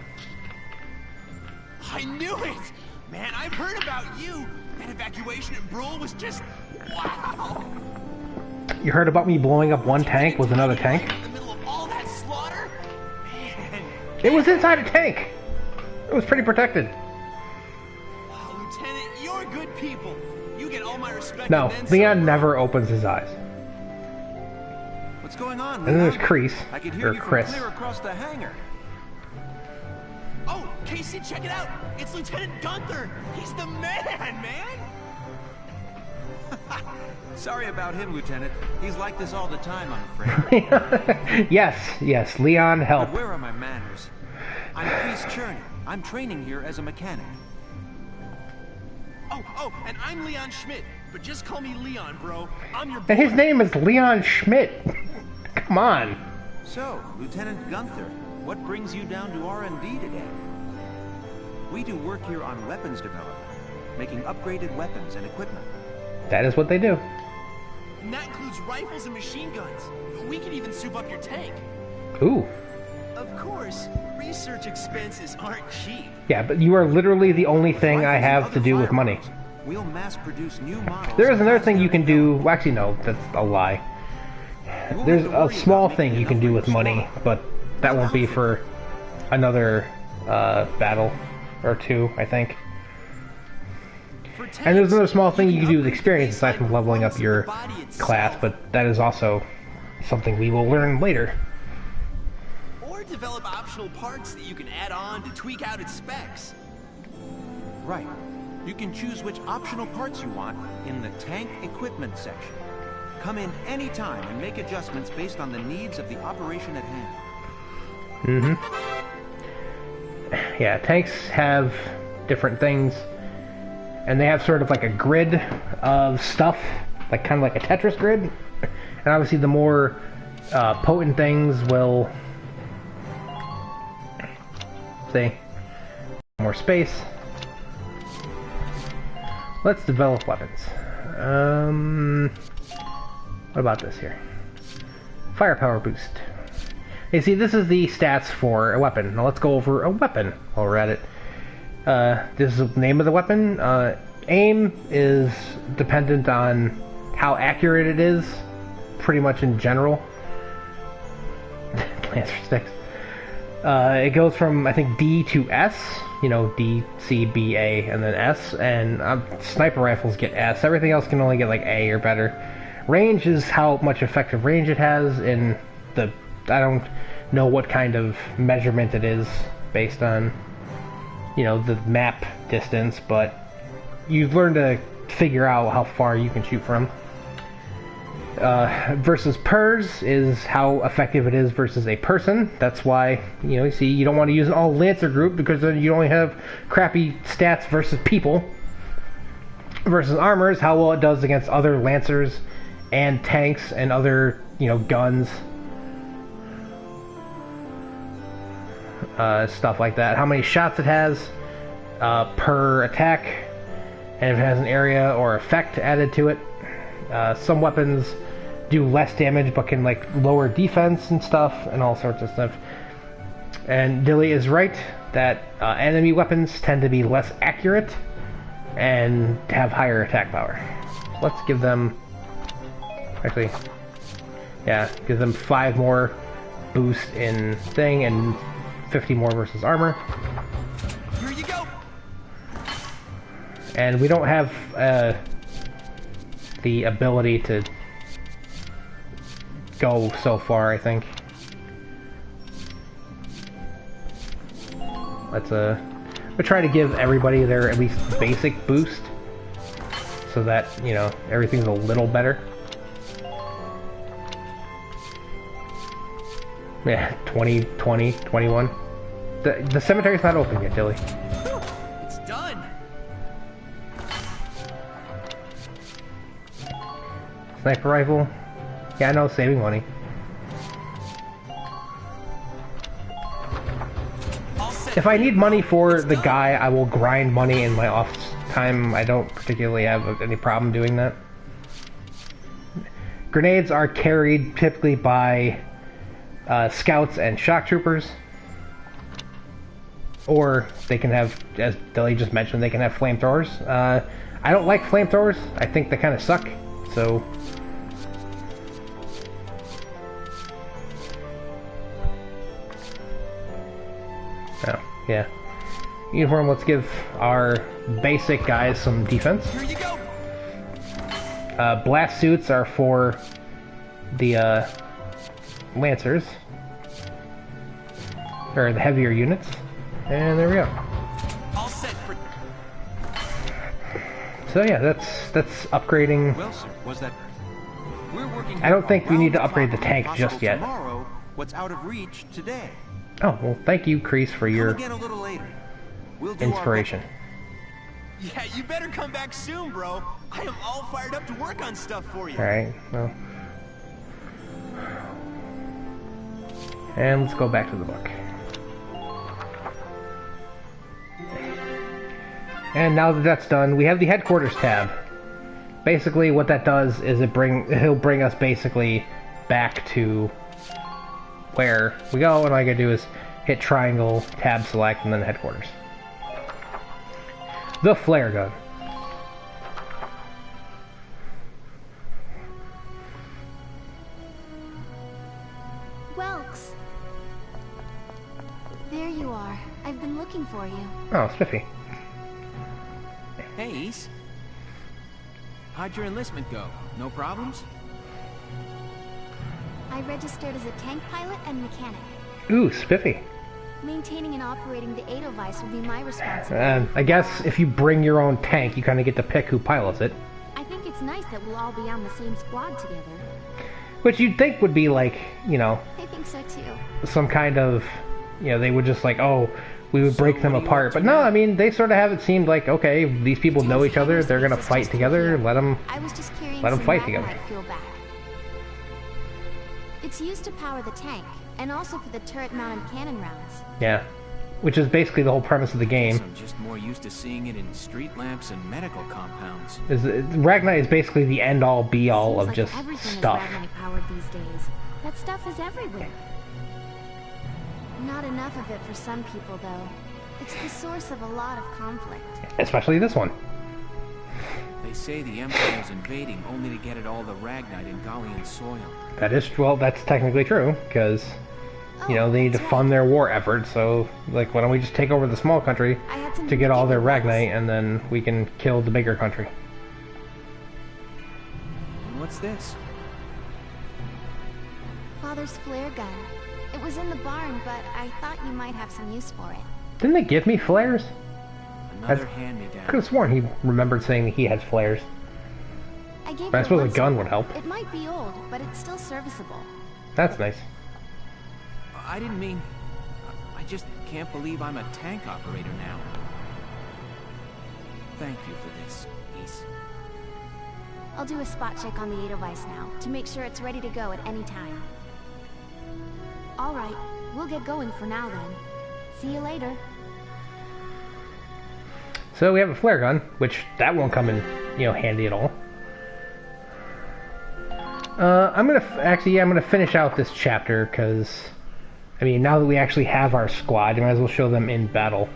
I knew it! Man, I've heard about you. That evacuation at Brule was just... wow! You heard about me blowing up one tank with another tank? In the middle of all that slaughter? Man. It was inside a tank! It was pretty protected. Wow, Lieutenant, you're good people. You get all my respect. No, and then Leon some. never opens his eyes. What's going on, And then there's Kreese, I could hear or you from Chris. clear across the hangar. Oh, Casey, check it out. It's Lieutenant Gunther. He's the man. Sorry about him, Lieutenant. He's like this all the time, I'm afraid. Yes, Leon, help. But where are my manners? I'm Kreese Cherney. I'm training here as a mechanic. Oh, and I'm Leon Schmidt. But just call me Leon, bro. I'm your boy. And his name is Leon Schmidt. Come on. So, Lieutenant Gunther, what brings you down to R&D today? We do work here on weapons development, making upgraded weapons and equipment. That is what they do. And that includes rifles and machine guns. We can even soup up your tank. Ooh. Of course, research expenses aren't cheap. Yeah, but you are literally the only thing I have to do with money. We'll mass produce new models. There is another thing you can do. Well, actually, no, that's a lie. There's a small thing you can do with money, but that won't be for another battle or two, I think. And there's another small thing you can do with experience aside from leveling up your class, but that is also something we will learn later. Or develop optional parts that you can add on to tweak out its specs. Right. You can choose which optional parts you want in the tank equipment section. Come in any time and make adjustments based on the needs of the operation at hand. Yeah, tanks have different things, and they have sort of like a grid of stuff, like kind of like a Tetris grid. And obviously the more potent things will, say, more space. Let's develop weapons. What about this here? Firepower boost. You see, this is the stats for a weapon. Now let's go over a weapon while we're at it. This is the name of the weapon. Aim is dependent on how accurate it is, pretty much in general. Lancer sticks. It goes from, I think, D to S. You know, D, C, B, A, and then S. And sniper rifles get S. Everything else can only get like A or better. Range is how much effective range it has in the... I don't know what kind of measurement it is based on, you know, the map distance, but you've learned to figure out how far you can shoot from. Versus PERS is how effective it is versus a person. That's why, you know, you see, you don't want to use an all Lancer group because then you only have crappy stats versus people. Versus armor is how well it does against other Lancers and tanks and other, you know, guns. Stuff like that. How many shots it has per attack, and if it has an area or effect added to it. Some weapons do less damage but can like lower defense and stuff and all sorts of stuff. And Dilly is right that enemy weapons tend to be less accurate and have higher attack power. Let's give them, actually, yeah, give them 5 more boost in thing and 50 more versus armor. Here you go. And we don't have the ability to go so far, I think. Let's we'll try to give everybody their at least basic boost so that, you know, everything's a little better. Yeah, 20, 20, 21. The cemetery's not open yet, Dilly. It's done. Sniper rifle. Yeah, I know, saving money. If I need money for the guy, I will grind money in my off time. I don't particularly have any problem doing that. Grenades are carried typically by scouts and shock troopers. Or they can have, as Dilly just mentioned, they can have flamethrowers. I don't like flamethrowers. I think they kind of suck. So Yeah. Uniform, let's give our basic guys some defense. Here you go. Blast suits are for the Lancers. Or the heavier units. And there we go. All set for... So yeah, that's upgrading. Well, sir, was that... We're working I don't think we need to upgrade the tank just yet. Tomorrow, what's out of reach today. Oh, well, thank you, Kreese, for your Come again a little later. We'll do inspiration. Yeah, you better come back soon, bro. I am all fired up to work on stuff for you. Alright, well. And let's go back to the book. And now that that's done, we have the headquarters tab. Basically, what that does is he'll bring us basically back to where we go, and all I gotta do is hit triangle, tab select, and then headquarters. The flare gun. Welks. There you are. I've been looking for you. Oh, Spiffy. Hey, Ace. How'd your enlistment go? No problems? I registered as a tank pilot and mechanic. Ooh, Spiffy. Maintaining and operating the Edelweiss will be my responsibility. I guess if you bring your own tank, you kind of get to pick who pilots it. I think it's nice that we'll all be on the same squad together. Which you'd think would be like, you know... I think so too. Some kind of... You know, they would just like, oh, we would break them apart. But no, I mean, they sort of have it seemed like, okay, these people know each other, they're gonna fight together, let them fight together. It's used to power the tank, and also for the turret-mounted cannon rounds. Yeah, which is basically the whole premise of the game. I'm just more used to seeing it in street lamps and medical compounds. Ragnite is basically the end-all, be-all of just stuff. Everything is Ragnite-powered these days. That stuff is everywhere. Not enough of it for some people, though. It's the source of a lot of conflict. Especially this one. They say the Empire's invading only to get at all the Ragnite in Gallian soil. That is, well, that's technically true, because, you know, they need to fund their war effort, so, like, why don't we just take over the small country to get all their Ragnite, and then we can kill the bigger country. What's this? Father's flare gun. It was in the barn, but I thought you might have some use for it. Didn't they give me flares? Another hand-me-down. Could have sworn he remembered saying that he had flares. But I suppose a gun would help. It might be old, but it's still serviceable. That's nice. I didn't mean... I just can't believe I'm a tank operator now. Thank you for this, Ace. I'll do a spot check on the Edelweiss now, to make sure it's ready to go at any time. Alright, we'll get going for now then. See you later. So we have a flare gun, which that won't come in, you know, handy at all. I'm gonna finish out this chapter, because, I mean, now that we actually have our squad, you might as well show them in battle.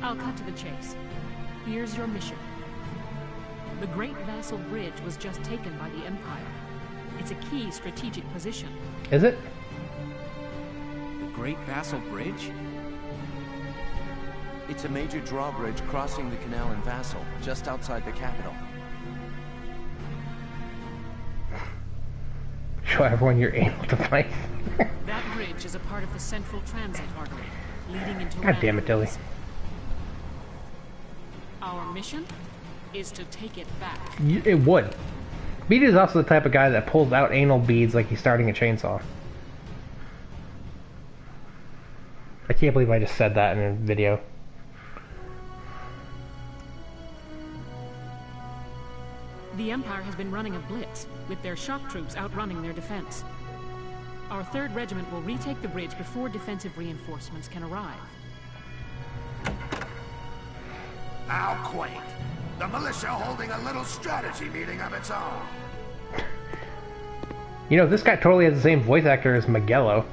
I'll cut to the chase. Here's your mission. The Great Vassal Bridge was just taken by the Empire. It's a key strategic position. Is it? The Great Vassal Bridge? It's a major drawbridge crossing the canal in Vassal, just outside the capital. Show everyone your anal device. That bridge is a part of the central transit artery, leading into... God damn it, Dilly. Our mission is to take it back. It would. Beat is also the type of guy that pulls out anal beads like he's starting a chainsaw. I can't believe I just said that in a video. The Empire has been running a blitz, with their shock troops outrunning their defense. Our 3rd Regiment will retake the bridge before defensive reinforcements can arrive. How quaint. The militia holding a little strategy meeting of its own. You know, this guy totally has the same voice actor as Magello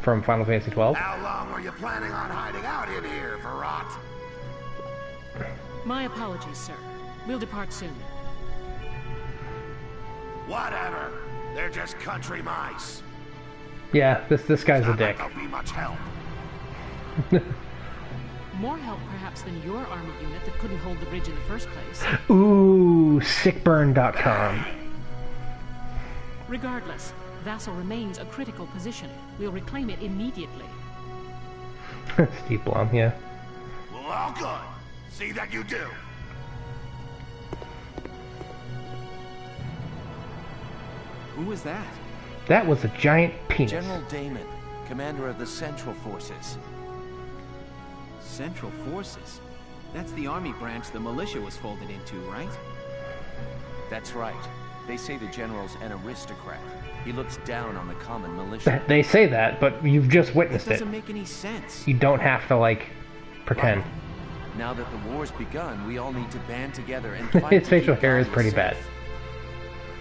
from Final Fantasy XII. How long were you planning on hiding out in here, Verrot? My apologies, sir. We'll depart soon. Whatever. They're just country mice. Yeah, this guy's a dick. Like they'll be much help. More help perhaps than your army unit that couldn't hold the bridge in the first place. Ooh, sickburn.com. Regardless, Vassal remains a critical position. We'll reclaim it immediately. Steve Blum, yeah. Well, all good. See that you do. Who was that? That was a giant penis. General Damon, commander of the Central Forces. Central Forces? That's the army branch the militia was folded into, right? That's right. They say the general's an aristocrat. He looks down on the common militia. They say that, but you've just witnessed it. Doesn't make any sense. You don't have to, like, pretend. Right. Now that the war's begun, we all need to band together and fight. His facial hair is pretty bad.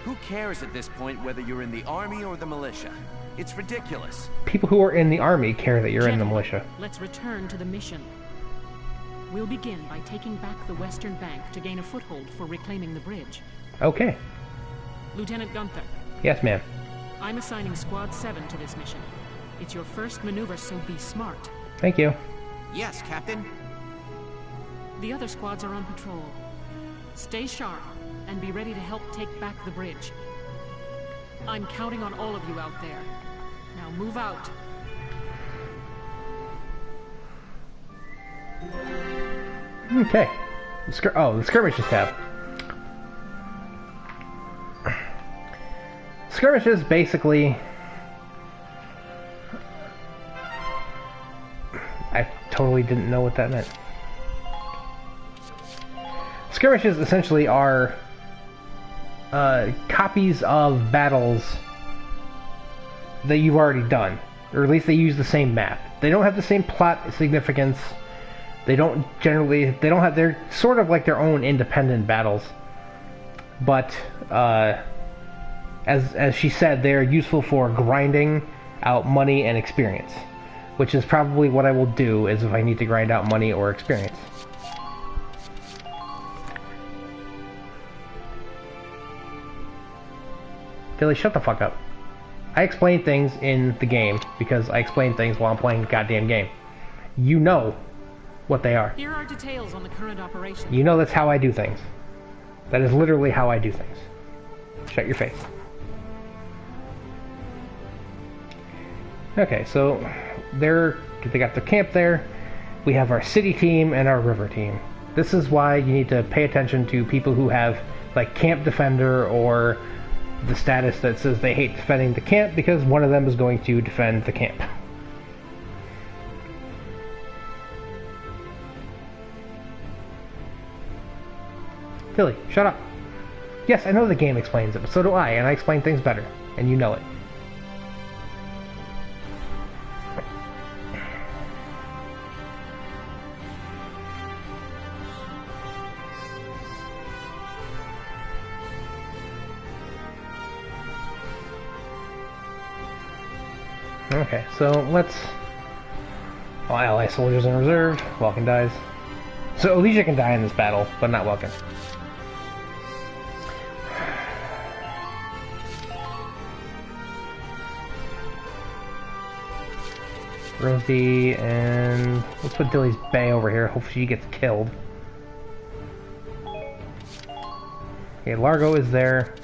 Who cares at this point whether you're in the army or the militia? It's ridiculous. People who are in the army care that you're in the militia. Let's return to the mission. We'll begin by taking back the western bank to gain a foothold for reclaiming the bridge. Okay. Lieutenant Gunther. Yes, ma'am. I'm assigning Squad 7 to this mission. It's your first maneuver, so be smart. Thank you. Yes, Captain. The other squads are on patrol. Stay sharp and be ready to help take back the bridge. I'm counting on all of you out there. Now move out. Okay. The skirmishes tab. Skirmishes basically... I totally didn't know what that meant. Skirmishes essentially are copies of battles that you've already done. Or at least they use the same map. They don't have the same plot significance. They're sort of like their own independent battles. But, as she said, they're useful for grinding out money and experience. Which is probably what I will do, is if I need to grind out money or experience. Dilly, shut the fuck up. I explain things in the game because I explain things while I'm playing the goddamn game. You know what they are. Here are details on the current operation. You know that's how I do things. That is literally how I do things. Shut your face. Okay, so they got their camp there. We have our city team and our river team. This is why you need to pay attention to people who have like camp defender or the status that says they hate defending the camp, because one of them is going to defend the camp. Philly, shut up. Yes, I know the game explains it, but so do I, and I explain things better, and you know it. Okay, so let's... All ally soldiers in reserve. Vulcan dies. So Alicia can die in this battle, but not Vulcan. Rosie, and let's put Dilly's Bay over here. Hopefully she gets killed. Okay, Largo is there.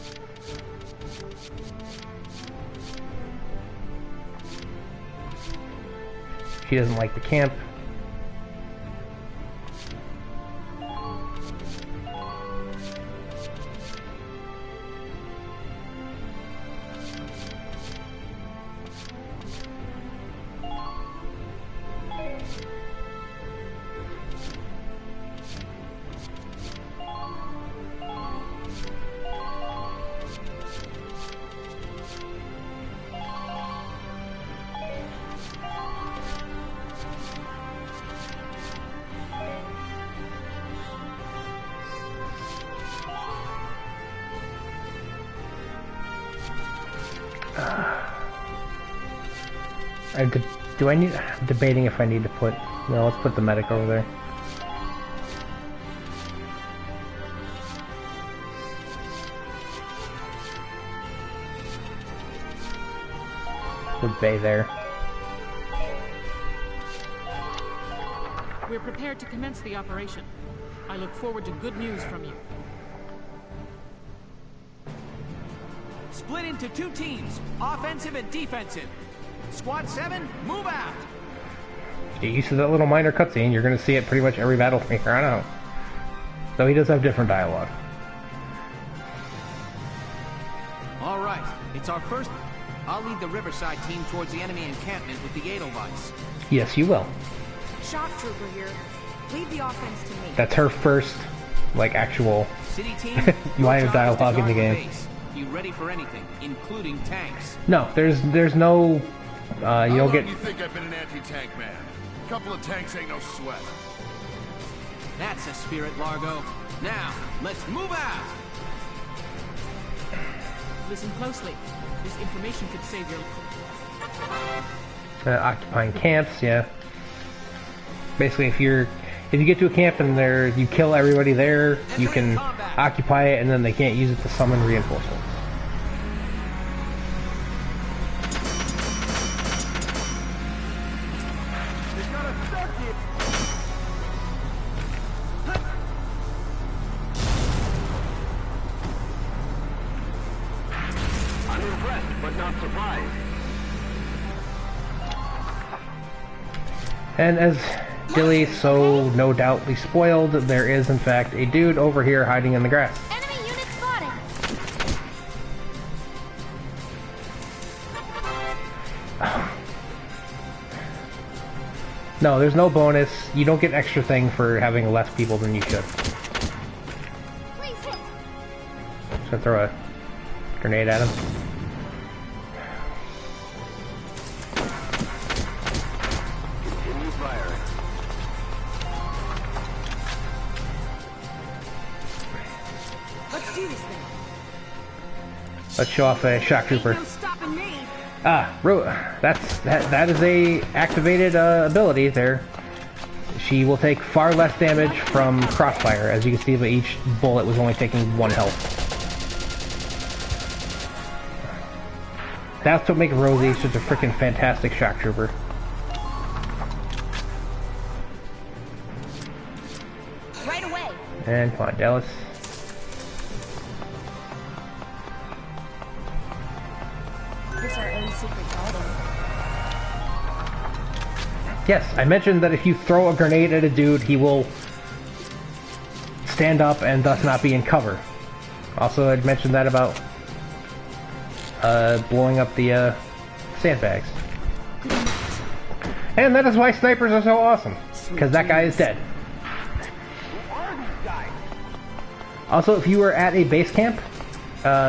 She doesn't like the camp. I'm debating if I need to put... No, let's put the medic over there. Put Bay there. We're prepared to commence the operation. I look forward to good news from you. Split into 2 teams, offensive and defensive. Squad 7, move out! Get used to that little minor cutscene. You're going to see it pretty much every battle from here on out. Though he does have different dialogue. All right, it's our first... I'll lead the Riverside team towards the enemy encampment with the Edelweiss. Yes, you will. Shock Trooper here. Lead the offense to me. That's her first, like, actual City team, line of dialogue in the game. Base. You ready for anything, including tanks? No, there's no, you don't get... You think I've been an anti-tank man? A couple of tanks ain't no sweat. That's a spirit, Largo. Now, let's move out! Listen closely. This information could save your... occupying camps, yeah. Basically, if you get to a camp and you kill everybody there, you can occupy it, and then they can't use it to summon reinforcements. I'm impressed, but not surprised. And as Dilly so no doubtly spoiled, there is in fact a dude over here hiding in the grass. Enemy unit spotted! No, there's no bonus. You don't get extra thing for having less people than you should. Please hit! Should throw a grenade at him. Continue firing. Let's do this thing. Let's show off a shock trooper. No stopping me. That is a activated ability there. She will take far less damage from crossfire. As you can see, by each bullet was only taking 1 health. That's what makes Rosie such a freaking fantastic shock trooper. Right away. And come on, Dallas. Here's our own secret garden. Yes, I mentioned that if you throw a grenade at a dude, he will stand up and thus not be in cover. Also, I'd mentioned that about blowing up the sandbags. And that is why snipers are so awesome, because that guy is dead. Also, if you are at a base camp,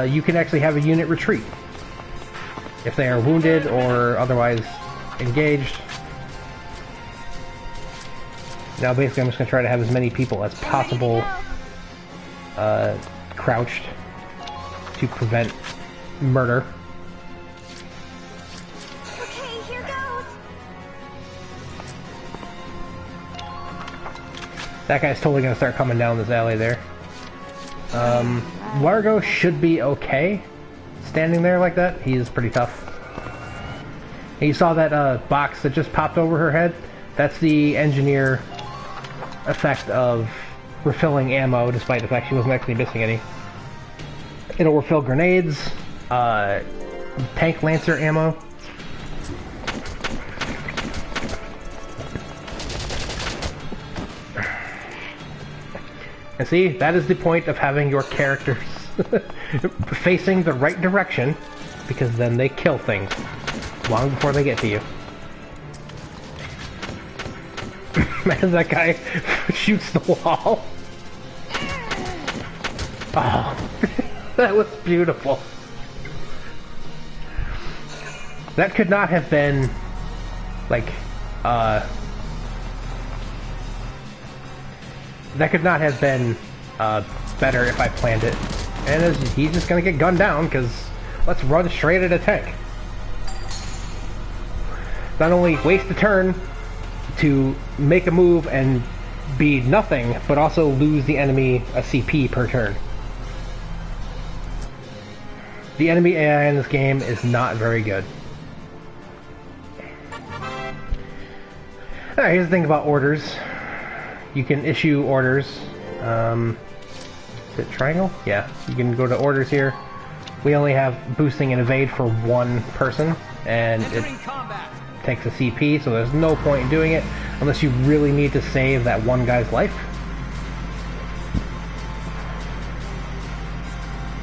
you can actually have a unit retreat. If they are wounded or otherwise engaged. Now basically I'm just going to try to have as many people as possible crouched to prevent murder. Okay, here goes! That guy's totally going to start coming down this alley there. Largo should be okay standing there like that. He is pretty tough. And you saw that box that just popped over her head? That's the engineer effect of refilling ammo, despite the fact she wasn't actually missing any. It'll refill grenades, tank lancer ammo. And see, that is the point of having your characters facing the right direction, because then they kill things long before they get to you. Man, that guy shoots the wall. Oh, that was beautiful. That could not have been, like, that could not have been better if I planned it. And he's just gonna get gunned down, because let's run straight at a tank. Not only waste a turn to make a move and be nothing, but also lose the enemy a CP per turn. The enemy AI in this game is not very good. Alright, here's the thing about orders. you can issue orders. Is it triangle? Yeah, you can go to orders here. We only have boosting and evade for one person, and it takes a CP, so there's no point in doing it unless you really need to save that one guy's life.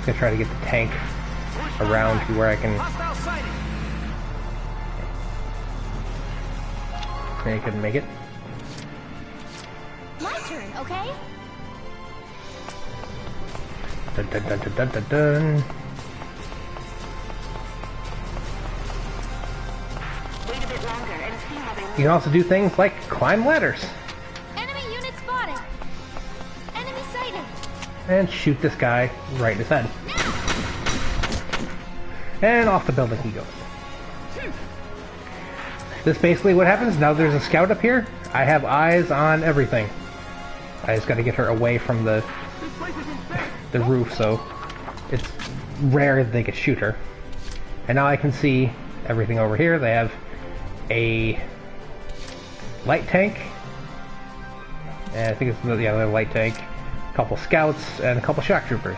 I'm gonna try to get the tank around to where I can. I couldn't make it. My turn, okay? Dun, dun, dun, dun, dun, dun, dun. You can also do things like climb ladders. Enemy unit spotted. Enemy sighted. And shoot this guy right in his head. And off the building he goes. This is basically what happens. Now there's a scout up here. I have eyes on everything. I just gotta get her away from the roof, so it's rare that they could shoot her. And now I can see everything over here. They have a light tank. And I think it's the light tank. A couple scouts and a couple shock troopers.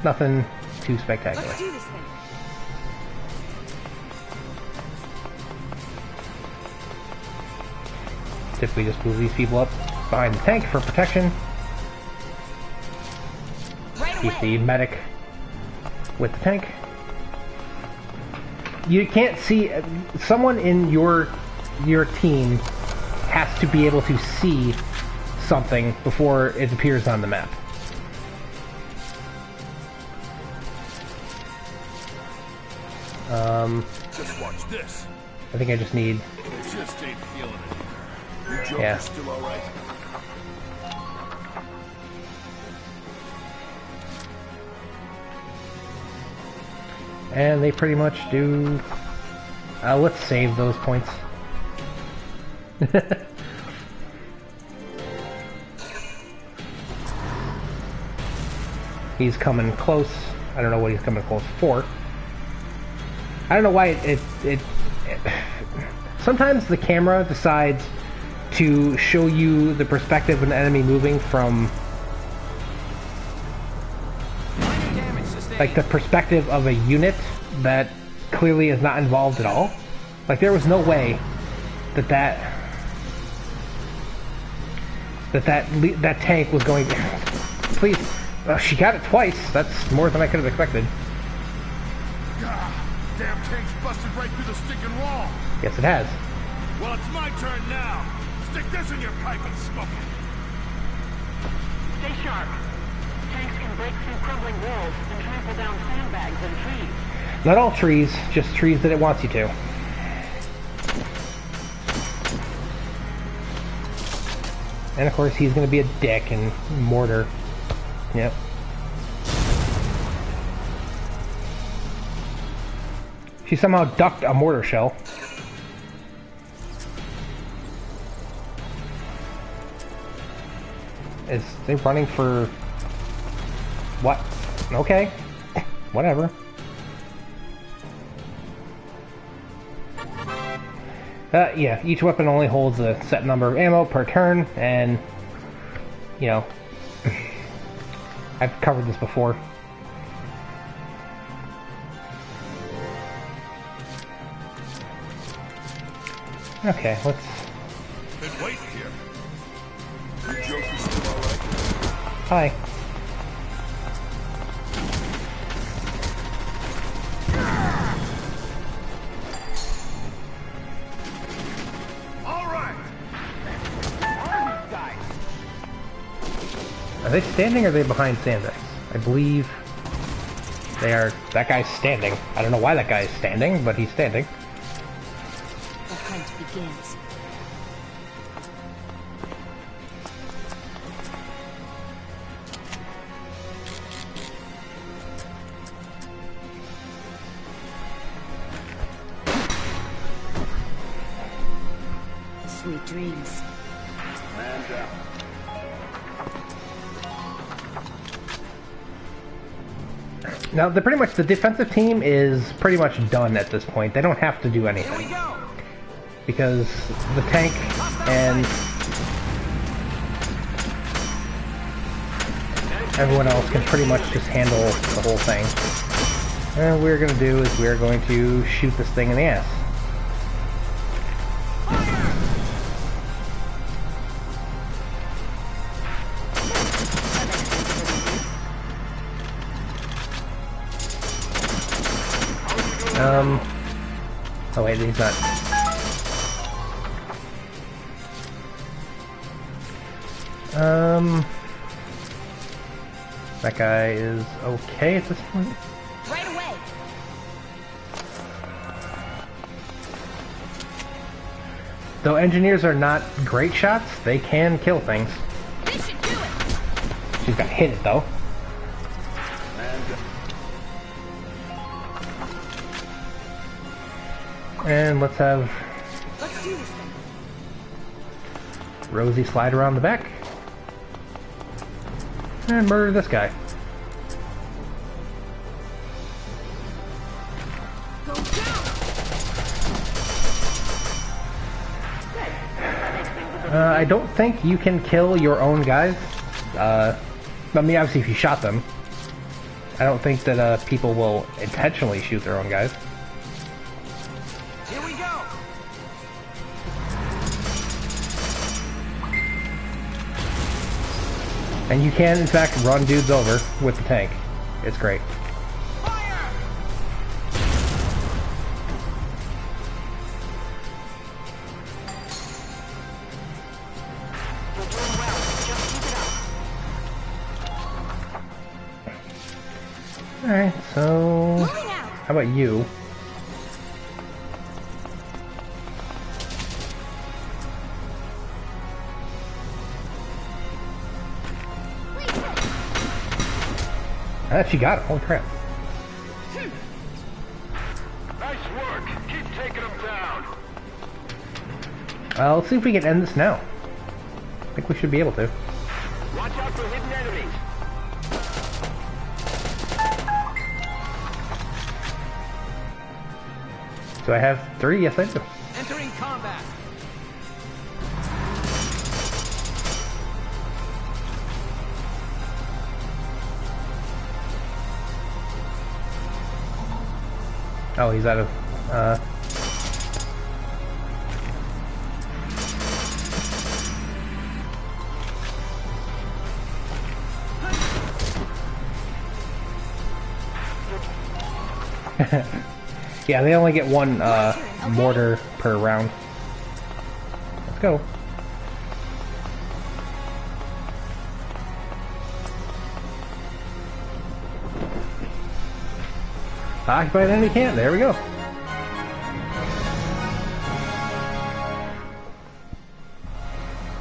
Nothing too spectacular. Let's do this thing. Typically just move these people up behind the tank for protection. Keep the medic with the tank. You can't see someone in your team has to be able to see something before it appears on the map. Just watch this. I think I just need. Just ain't feeling it. Your joke Yeah. is still all right. And they pretty much do. Let's save those points. He's coming close. I don't know what he's coming close for. I don't know why it sometimes the camera decides to show you the perspective of an enemy moving from like the perspective of a unit that clearly is not involved at all. Like there was no way that tank was going to... Please. She got it twice. That's more than I could have expected. God, damn tank's busted right through the stinking wall. Yes, it has. Well, it's my turn now. Stick this in your pipe and smoke it. Stay sharp. Tanks can break through crumbling walls and trample down sandbags and trees. Not all trees, just trees that it wants you to. And of course, he's going to be a dick and mortar. Yep. She somehow ducked a mortar shell. Is they running for what? Okay. Whatever. Yeah, each weapon only holds a set number of ammo per turn, and, you know, I've covered this before. Okay, let's... Been waiting here. Your joke is still all right. Hi. Are they standing or are they behind sandbags? I believe they are. That guy's standing. I don't know why that guy is standing, but he's standing. The hunt begins. Sweet dreams. Man down. Now, the defensive team is pretty much done at this point. They don't have to do anything. Because the tank and everyone else can pretty much just handle the whole thing. And what we're going to do is we're going to shoot this thing in the ass. Oh wait, he's not. That guy is okay at this point. Right away. Though engineers are not great shots, they can kill things. This should do it. She's got hit it though. And let's do this thing. Rosie slide around the back. And murder this guy. I don't think you can kill your own guys. I mean, obviously if you shot them. I don't think that people will intentionally shoot their own guys. Here we go. And you can, in fact, run dudes over with the tank. It's great. Alright, so... how about you? She got it. Holy crap. Nice work. Keep taking them down. Let's see if we can end this now. I think we should be able to. Watch out for hidden enemies. Do I have 3? Yes, I do. Entering combat. Oh, he's out of, yeah, they only get one, mortar per round. Let's go. Occupy an enemy camp. There we go.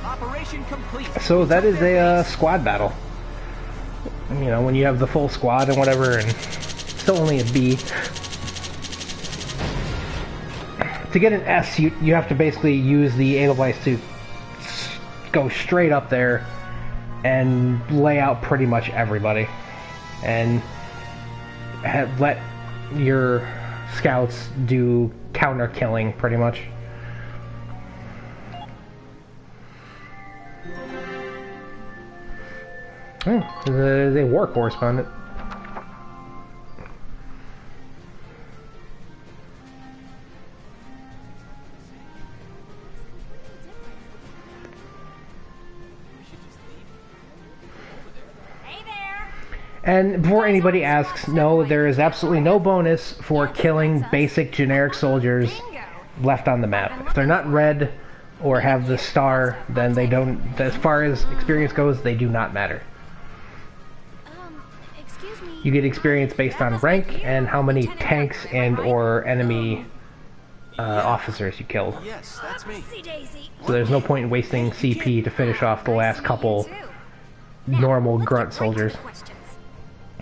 Operation complete. So that is a squad battle. You know, when you have the full squad and whatever, and still only a B. To get an S, you have to basically use the Edelweiss to go straight up there and lay out pretty much everybody, and let your scouts do counter killing pretty much. Oh, there's a war correspondent. And before anybody asks, no, there is absolutely no bonus for killing basic generic soldiers left on the map. If they're not red or have the star, then they don't, as far as experience goes, they do not matter. Excuse me. You get experience based on rank and how many tanks and or enemy officers you killed. Yes, that's me. So there's no point in wasting CP to finish off the last couple normal grunt soldiers.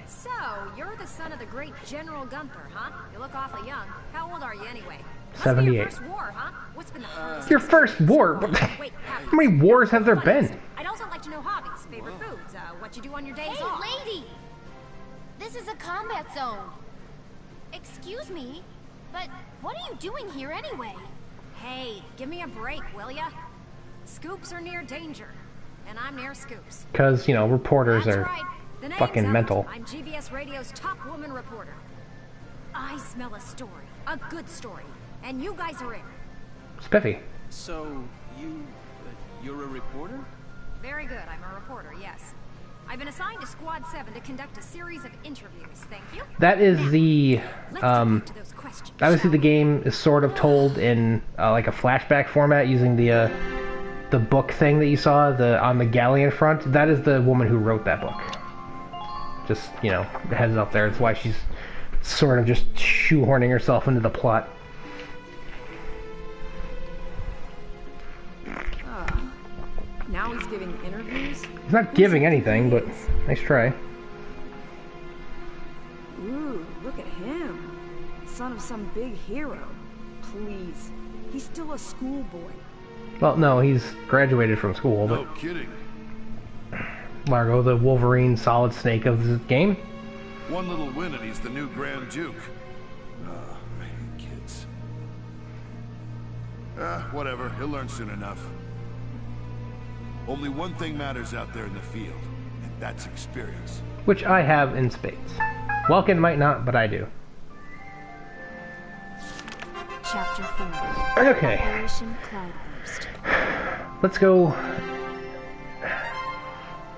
So, you're the son of the great General Gunther, huh? You look awfully young. How old are you anyway? 78. Your first war, huh? What's been the hardest? Your first war? Wait, how many wars have there been? I'd also like to know hobbies, favorite foods, what you do on your days off. Hey, lady! This is a combat zone. Excuse me, but what are you doing here anyway? Hey, give me a break, will ya? Scoops are near danger, and I'm near scoops. Because, you know, reporters That's are right. The name's fucking out. mental. I'm GBS Radio's top woman reporter. I smell a story. A good story. And you guys are in. Spiffy. So, you're a reporter? Very good, I'm a reporter, yes. I've been assigned to Squad 7 to conduct a series of interviews, thank you. That is the, obviously the game is sort of told in, like a flashback format using the book thing that you saw, on the galleon front. That is the woman who wrote that book. Just, you know, heads up there. It's why she's sort of just shoehorning herself into the plot. Now he's giving interviews? He's not giving anything, but nice try. Ooh, look at him. Son of some big hero. Please. He's still a schoolboy. Well, no, he's graduated from school, but... No kidding. Largo, the Wolverine Solid Snake of the game. One little win and he's the new Grand Duke. I hate kids. Whatever. He'll learn soon enough. Only one thing matters out there in the field, and that's experience. Which I have in spades. Welkin might not, but I do. Chapter 4. Okay. Operation Cloudburst. Let's go.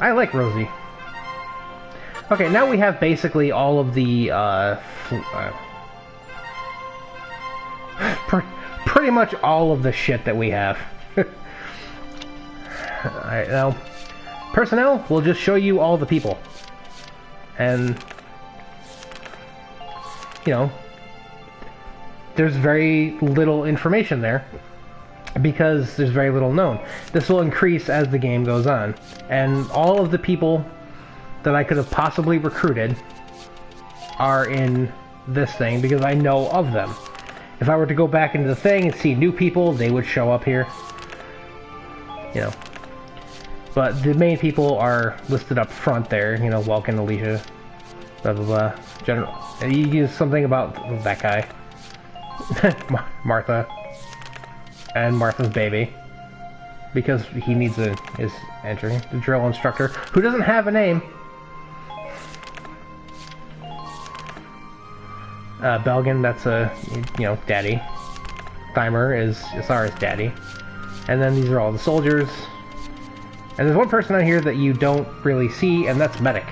I like Rosie. Okay, now we have basically all of the, pretty much all of the shit that we have. Alright, now, personnel will just show you all the people. And, you know, there's very little information there because there's very little known. This will increase as the game goes on. And all of the people that I could have possibly recruited are in this thing because I know of them. If I were to go back into the thing and see new people, they would show up here. You know. But the main people are listed up front there, you know, Welkin, Alicia, blah blah blah. General. And you use something about that guy. Martha. And Martha's baby. Because he needs his entry. The drill instructor, who doesn't have a name. Belgin, that's daddy. Thymer is Isara's daddy. And then these are all the soldiers. And there's one person on here that you don't really see, and that's Medic.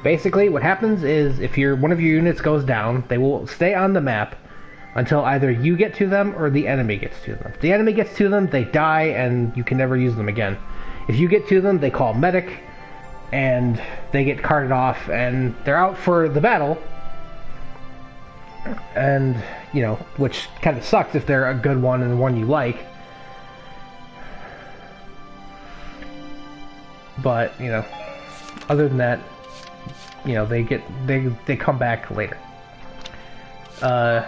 Basically, what happens is, if one of your units goes down, they will stay on the map until either you get to them or the enemy gets to them. If the enemy gets to them, they die, and you can never use them again. If you get to them, they call Medic, and they get carted off, and they're out for the battle. And, you know, which kind of sucks if they're a good one and the one you like. But, you know, other than that, you know, they come back later. Now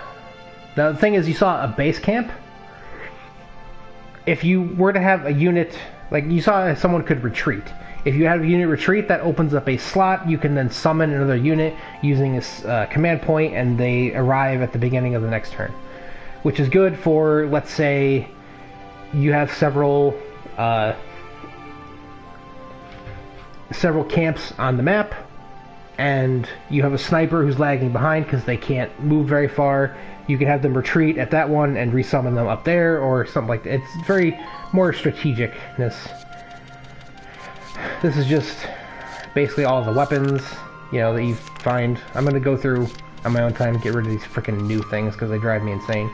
the thing is, you saw a base camp. If you were to have a unit, like you saw someone could retreat. If you have a unit retreat, that opens up a slot. You can then summon another unit using a command point, and they arrive at the beginning of the next turn. Which is good for, let's say, you have several camps on the map, and you have a sniper who's lagging behind because they can't move very far. You can have them retreat at that one and resummon them up there, or something like that. It's very more strategicness. This is just basically all the weapons, you know, that you find. I'm going to go through on my own time and get rid of these freaking new things because they drive me insane.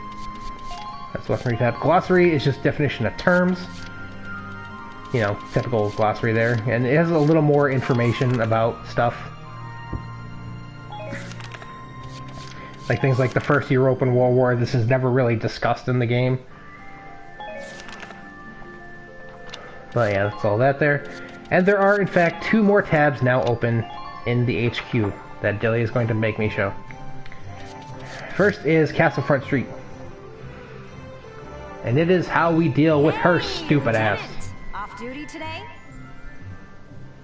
That's weaponry tab. Glossary is just definition of terms. You know, typical glossary there. And it has a little more information about stuff. Like things like the First European World War. This is never really discussed in the game. But yeah, that's all that there. And there are, in fact, 2 more tabs now open in the HQ that Dilly is going to make me show. First is Castle Front Street. And it is how we deal with her stupid ass. Off duty today?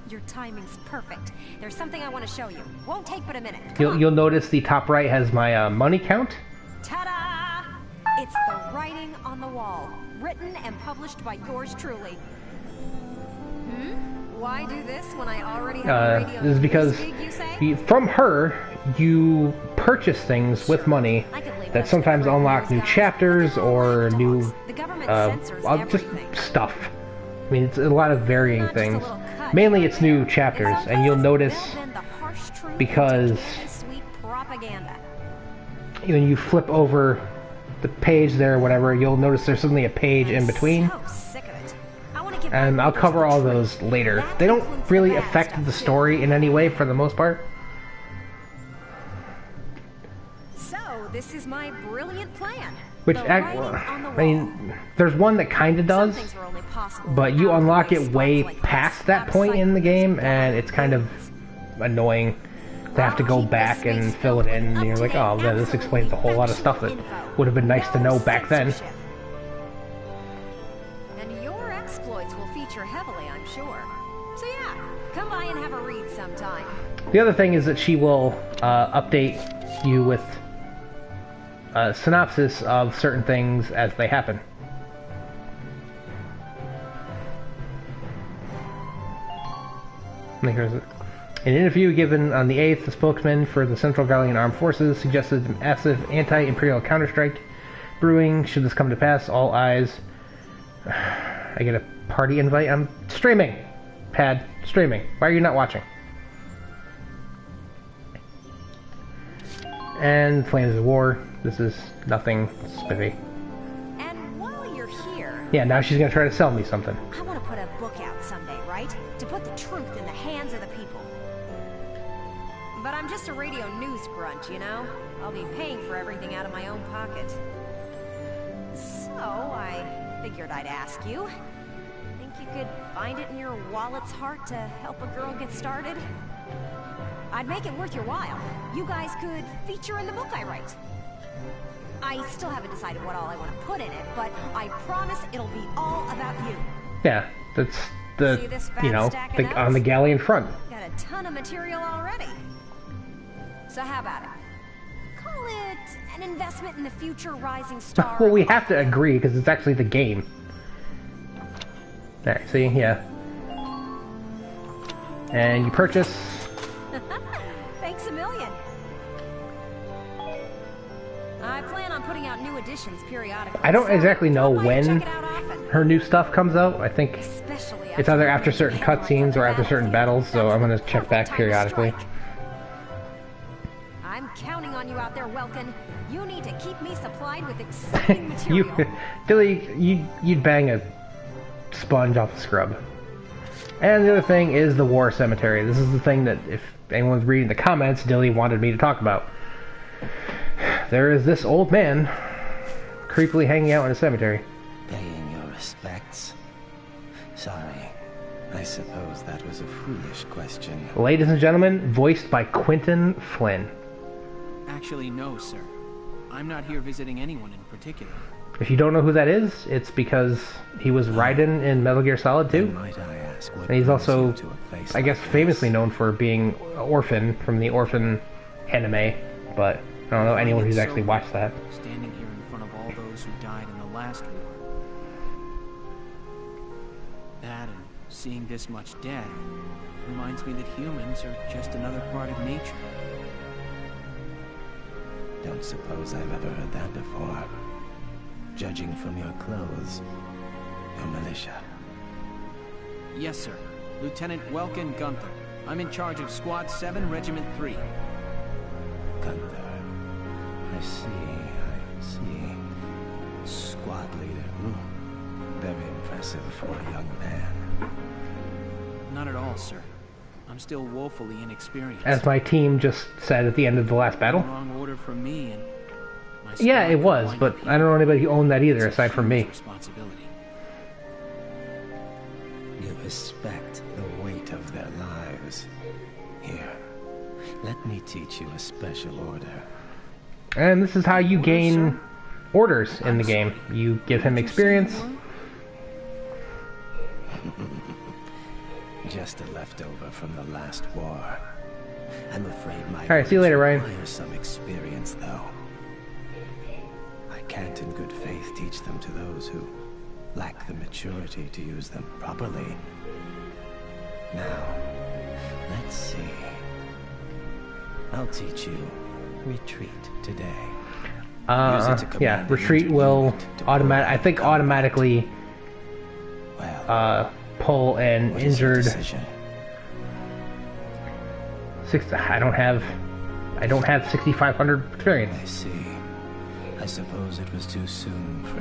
Your timing's perfect. There's something I want to show you. Won't take but a minute. You'll notice the top right has my money count. Ta-da! It's the writing on the wall. Written and published by yours truly. Why do this when I already have a radio This is because gig, you say? from her, you purchase things with money that sometimes unlock new chapters or new, just stuff. I mean, it's a lot of varying things. Mainly it's new chapters, and you'll notice because when you flip over the page there or whatever, you'll notice there's suddenly a page in between. And I'll cover all those later. They don't really affect the story in any way for the most part. So, this is my brilliant plan. Which, I mean, there's one that kind of does, but you unlock it way past that point in the game, and it's kind of annoying to have to go back and fill it in, and you're like, oh, man, this explains a whole lot of stuff that would have been nice to know back then. And your exploits will feature heavily, I'm sure. So yeah, come by and have a read sometime. The other thing is that she will update you with a synopsis of certain things as they happen. Here's it. In an interview given on the 8th, the spokesman for the Central Gallian Armed Forces suggested massive anti-imperial counterstrike brewing. Should this come to pass, all eyes... I get a party invite? I'm streaming! Pad, streaming. Why are you not watching? And Flames of War. This is nothing spiffy. And while you're here... Yeah, now she's gonna try to sell me something. I want to put a book out someday, right? To put the truth in the hands of the people. But I'm just a radio news grunt, you know? I'll be paying for everything out of my own pocket. So, I figured I'd ask you. Think you could find it in your wallet's heart to help a girl get started? I'd make it worth your while. You guys could feature in the book I write. I still haven't decided what all I want to put in it, but I promise it'll be all about you. Yeah, that's the, you know, on the Gallian front. Got a ton of material already. So how about it? Call it an investment in the future rising star. Well, we have to agree, because it's actually the game. Alright, see, yeah. And you purchase... Thanks a million. I plan on putting out new editions periodically. I don't exactly know when her new stuff comes out. I think it's either after certain cutscenes or after certain battles, so I'm going to check back periodically. I'm counting on you out there, Welkin. You need to keep me supplied with exciting material. Dilly, you'd bang a sponge off a scrub. And the other thing is the War Cemetery. This is the thing that, if anyone's reading the comments, Dilly wanted me to talk about. There is this old man creepily hanging out in a cemetery. Paying your respects. Sorry, I suppose that was a foolish question. Ladies and gentlemen, voiced by Quentin Flynn. Actually, no, sir. I'm not here visiting anyone in particular. If you don't know who that is, it's because he was Raiden in Metal Gear Solid 2. And he's also, I guess, famously known for being Orphan from the Orphan anime, but I don't know anyone who's actually watched that. Standing here in front of all those who died in the last war. That and seeing this much dead reminds me that humans are just another part of nature. Don't suppose I've ever heard that before. Judging from your clothes, you're militia. Yes, sir. Lieutenant Welkin Gunther. I'm in charge of Squad 7, Regiment 3. Gunther. I see. Squad leader. Very impressive for a young man. Not at all, sir. I'm still woefully inexperienced. As my team just said at the end of the last battle. Wrong order from me, and yeah, it was, but I don't know anybody who owned that either, aside from me. You respect the weight of their lives. Here, let me teach you a special order. And this is how you gain orders in the game. You give him experience. Just a leftover from the last war. I'm afraid my Alright, see you later, Ryan. require some experience, though. I can't in good faith teach them to those who lack the maturity to use them properly. Now, let's see. I'll teach you retreat today. Yeah, retreat will automatically pull an injured. I don't have 6,500 experience. I see. I suppose it was too soon for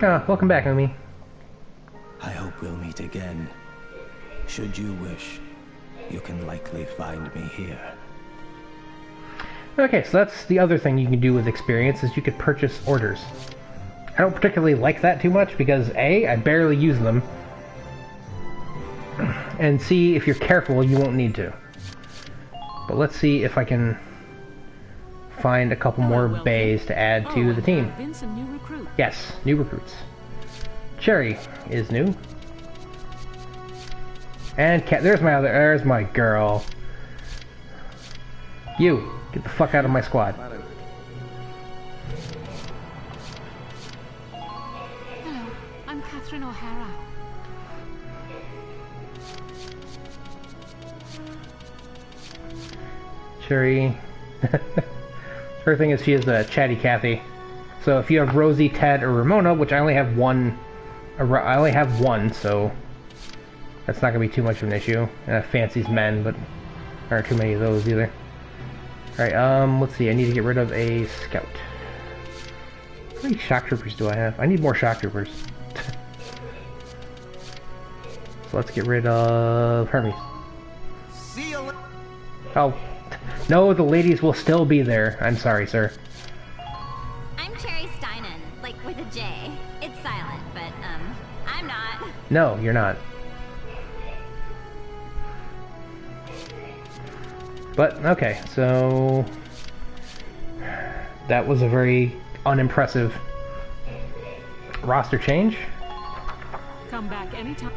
you. Welcome back, Umi. I hope we'll meet again. Should you wish, you can likely find me here. Okay, so that's the other thing you can do with experience, is you could purchase orders. I don't particularly like that too much because A, I barely use them, and C, if you're careful, you won't need to. But let's see if I can find a couple more bays to add to the team. Been some new recruits. Yes, new recruits. Cherry is new. And there's my girl. You, get the fuck out of my squad. Hello, I'm Catherine O'Hara. Cherry. Her thing is she is a chatty Cathy. So if you have Rosie, Ted, or Ramona, which I only have one, so that's not gonna be too much of an issue. And I fancies men, but there aren't too many of those either. Alright, let's see, I need to get rid of a scout. How many shock troopers do I have? I need more shock troopers. So let's get rid of Hermes. See you later. Oh, no, the ladies will still be there. I'm sorry, sir. I'm Cherry Steinen, like with a J. It's silent, but, I'm not. No, you're not. But, okay, so that was a very unimpressive roster change. Come back anytime.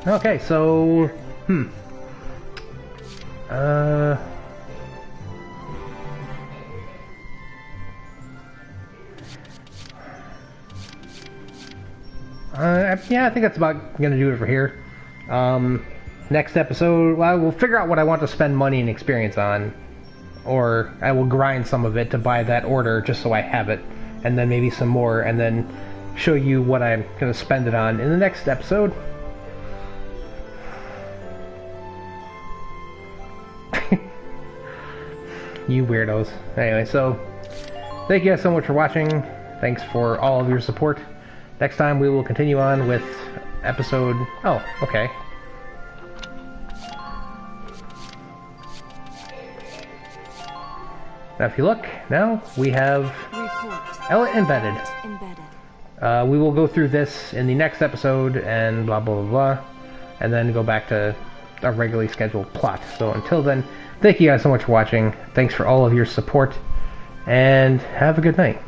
Okay, so, yeah, I think that's about gonna do it for here. Next episode, well, we'll figure out what I want to spend money and experience on, or I will grind some of it to buy that order just so I have it, and then maybe some more, and then show you what I'm gonna spend it on in the next episode. You weirdos. Anyway, so thank you guys so much for watching. Thanks for all of your support. Next time we will continue on with episode... Oh, okay. Now if you look, now we have Ella embedded. We will go through this in the next episode and blah blah blah blah, and then go back to our regularly scheduled plot. So until then, thank you guys so much for watching. Thanks for all of your support, and have a good night.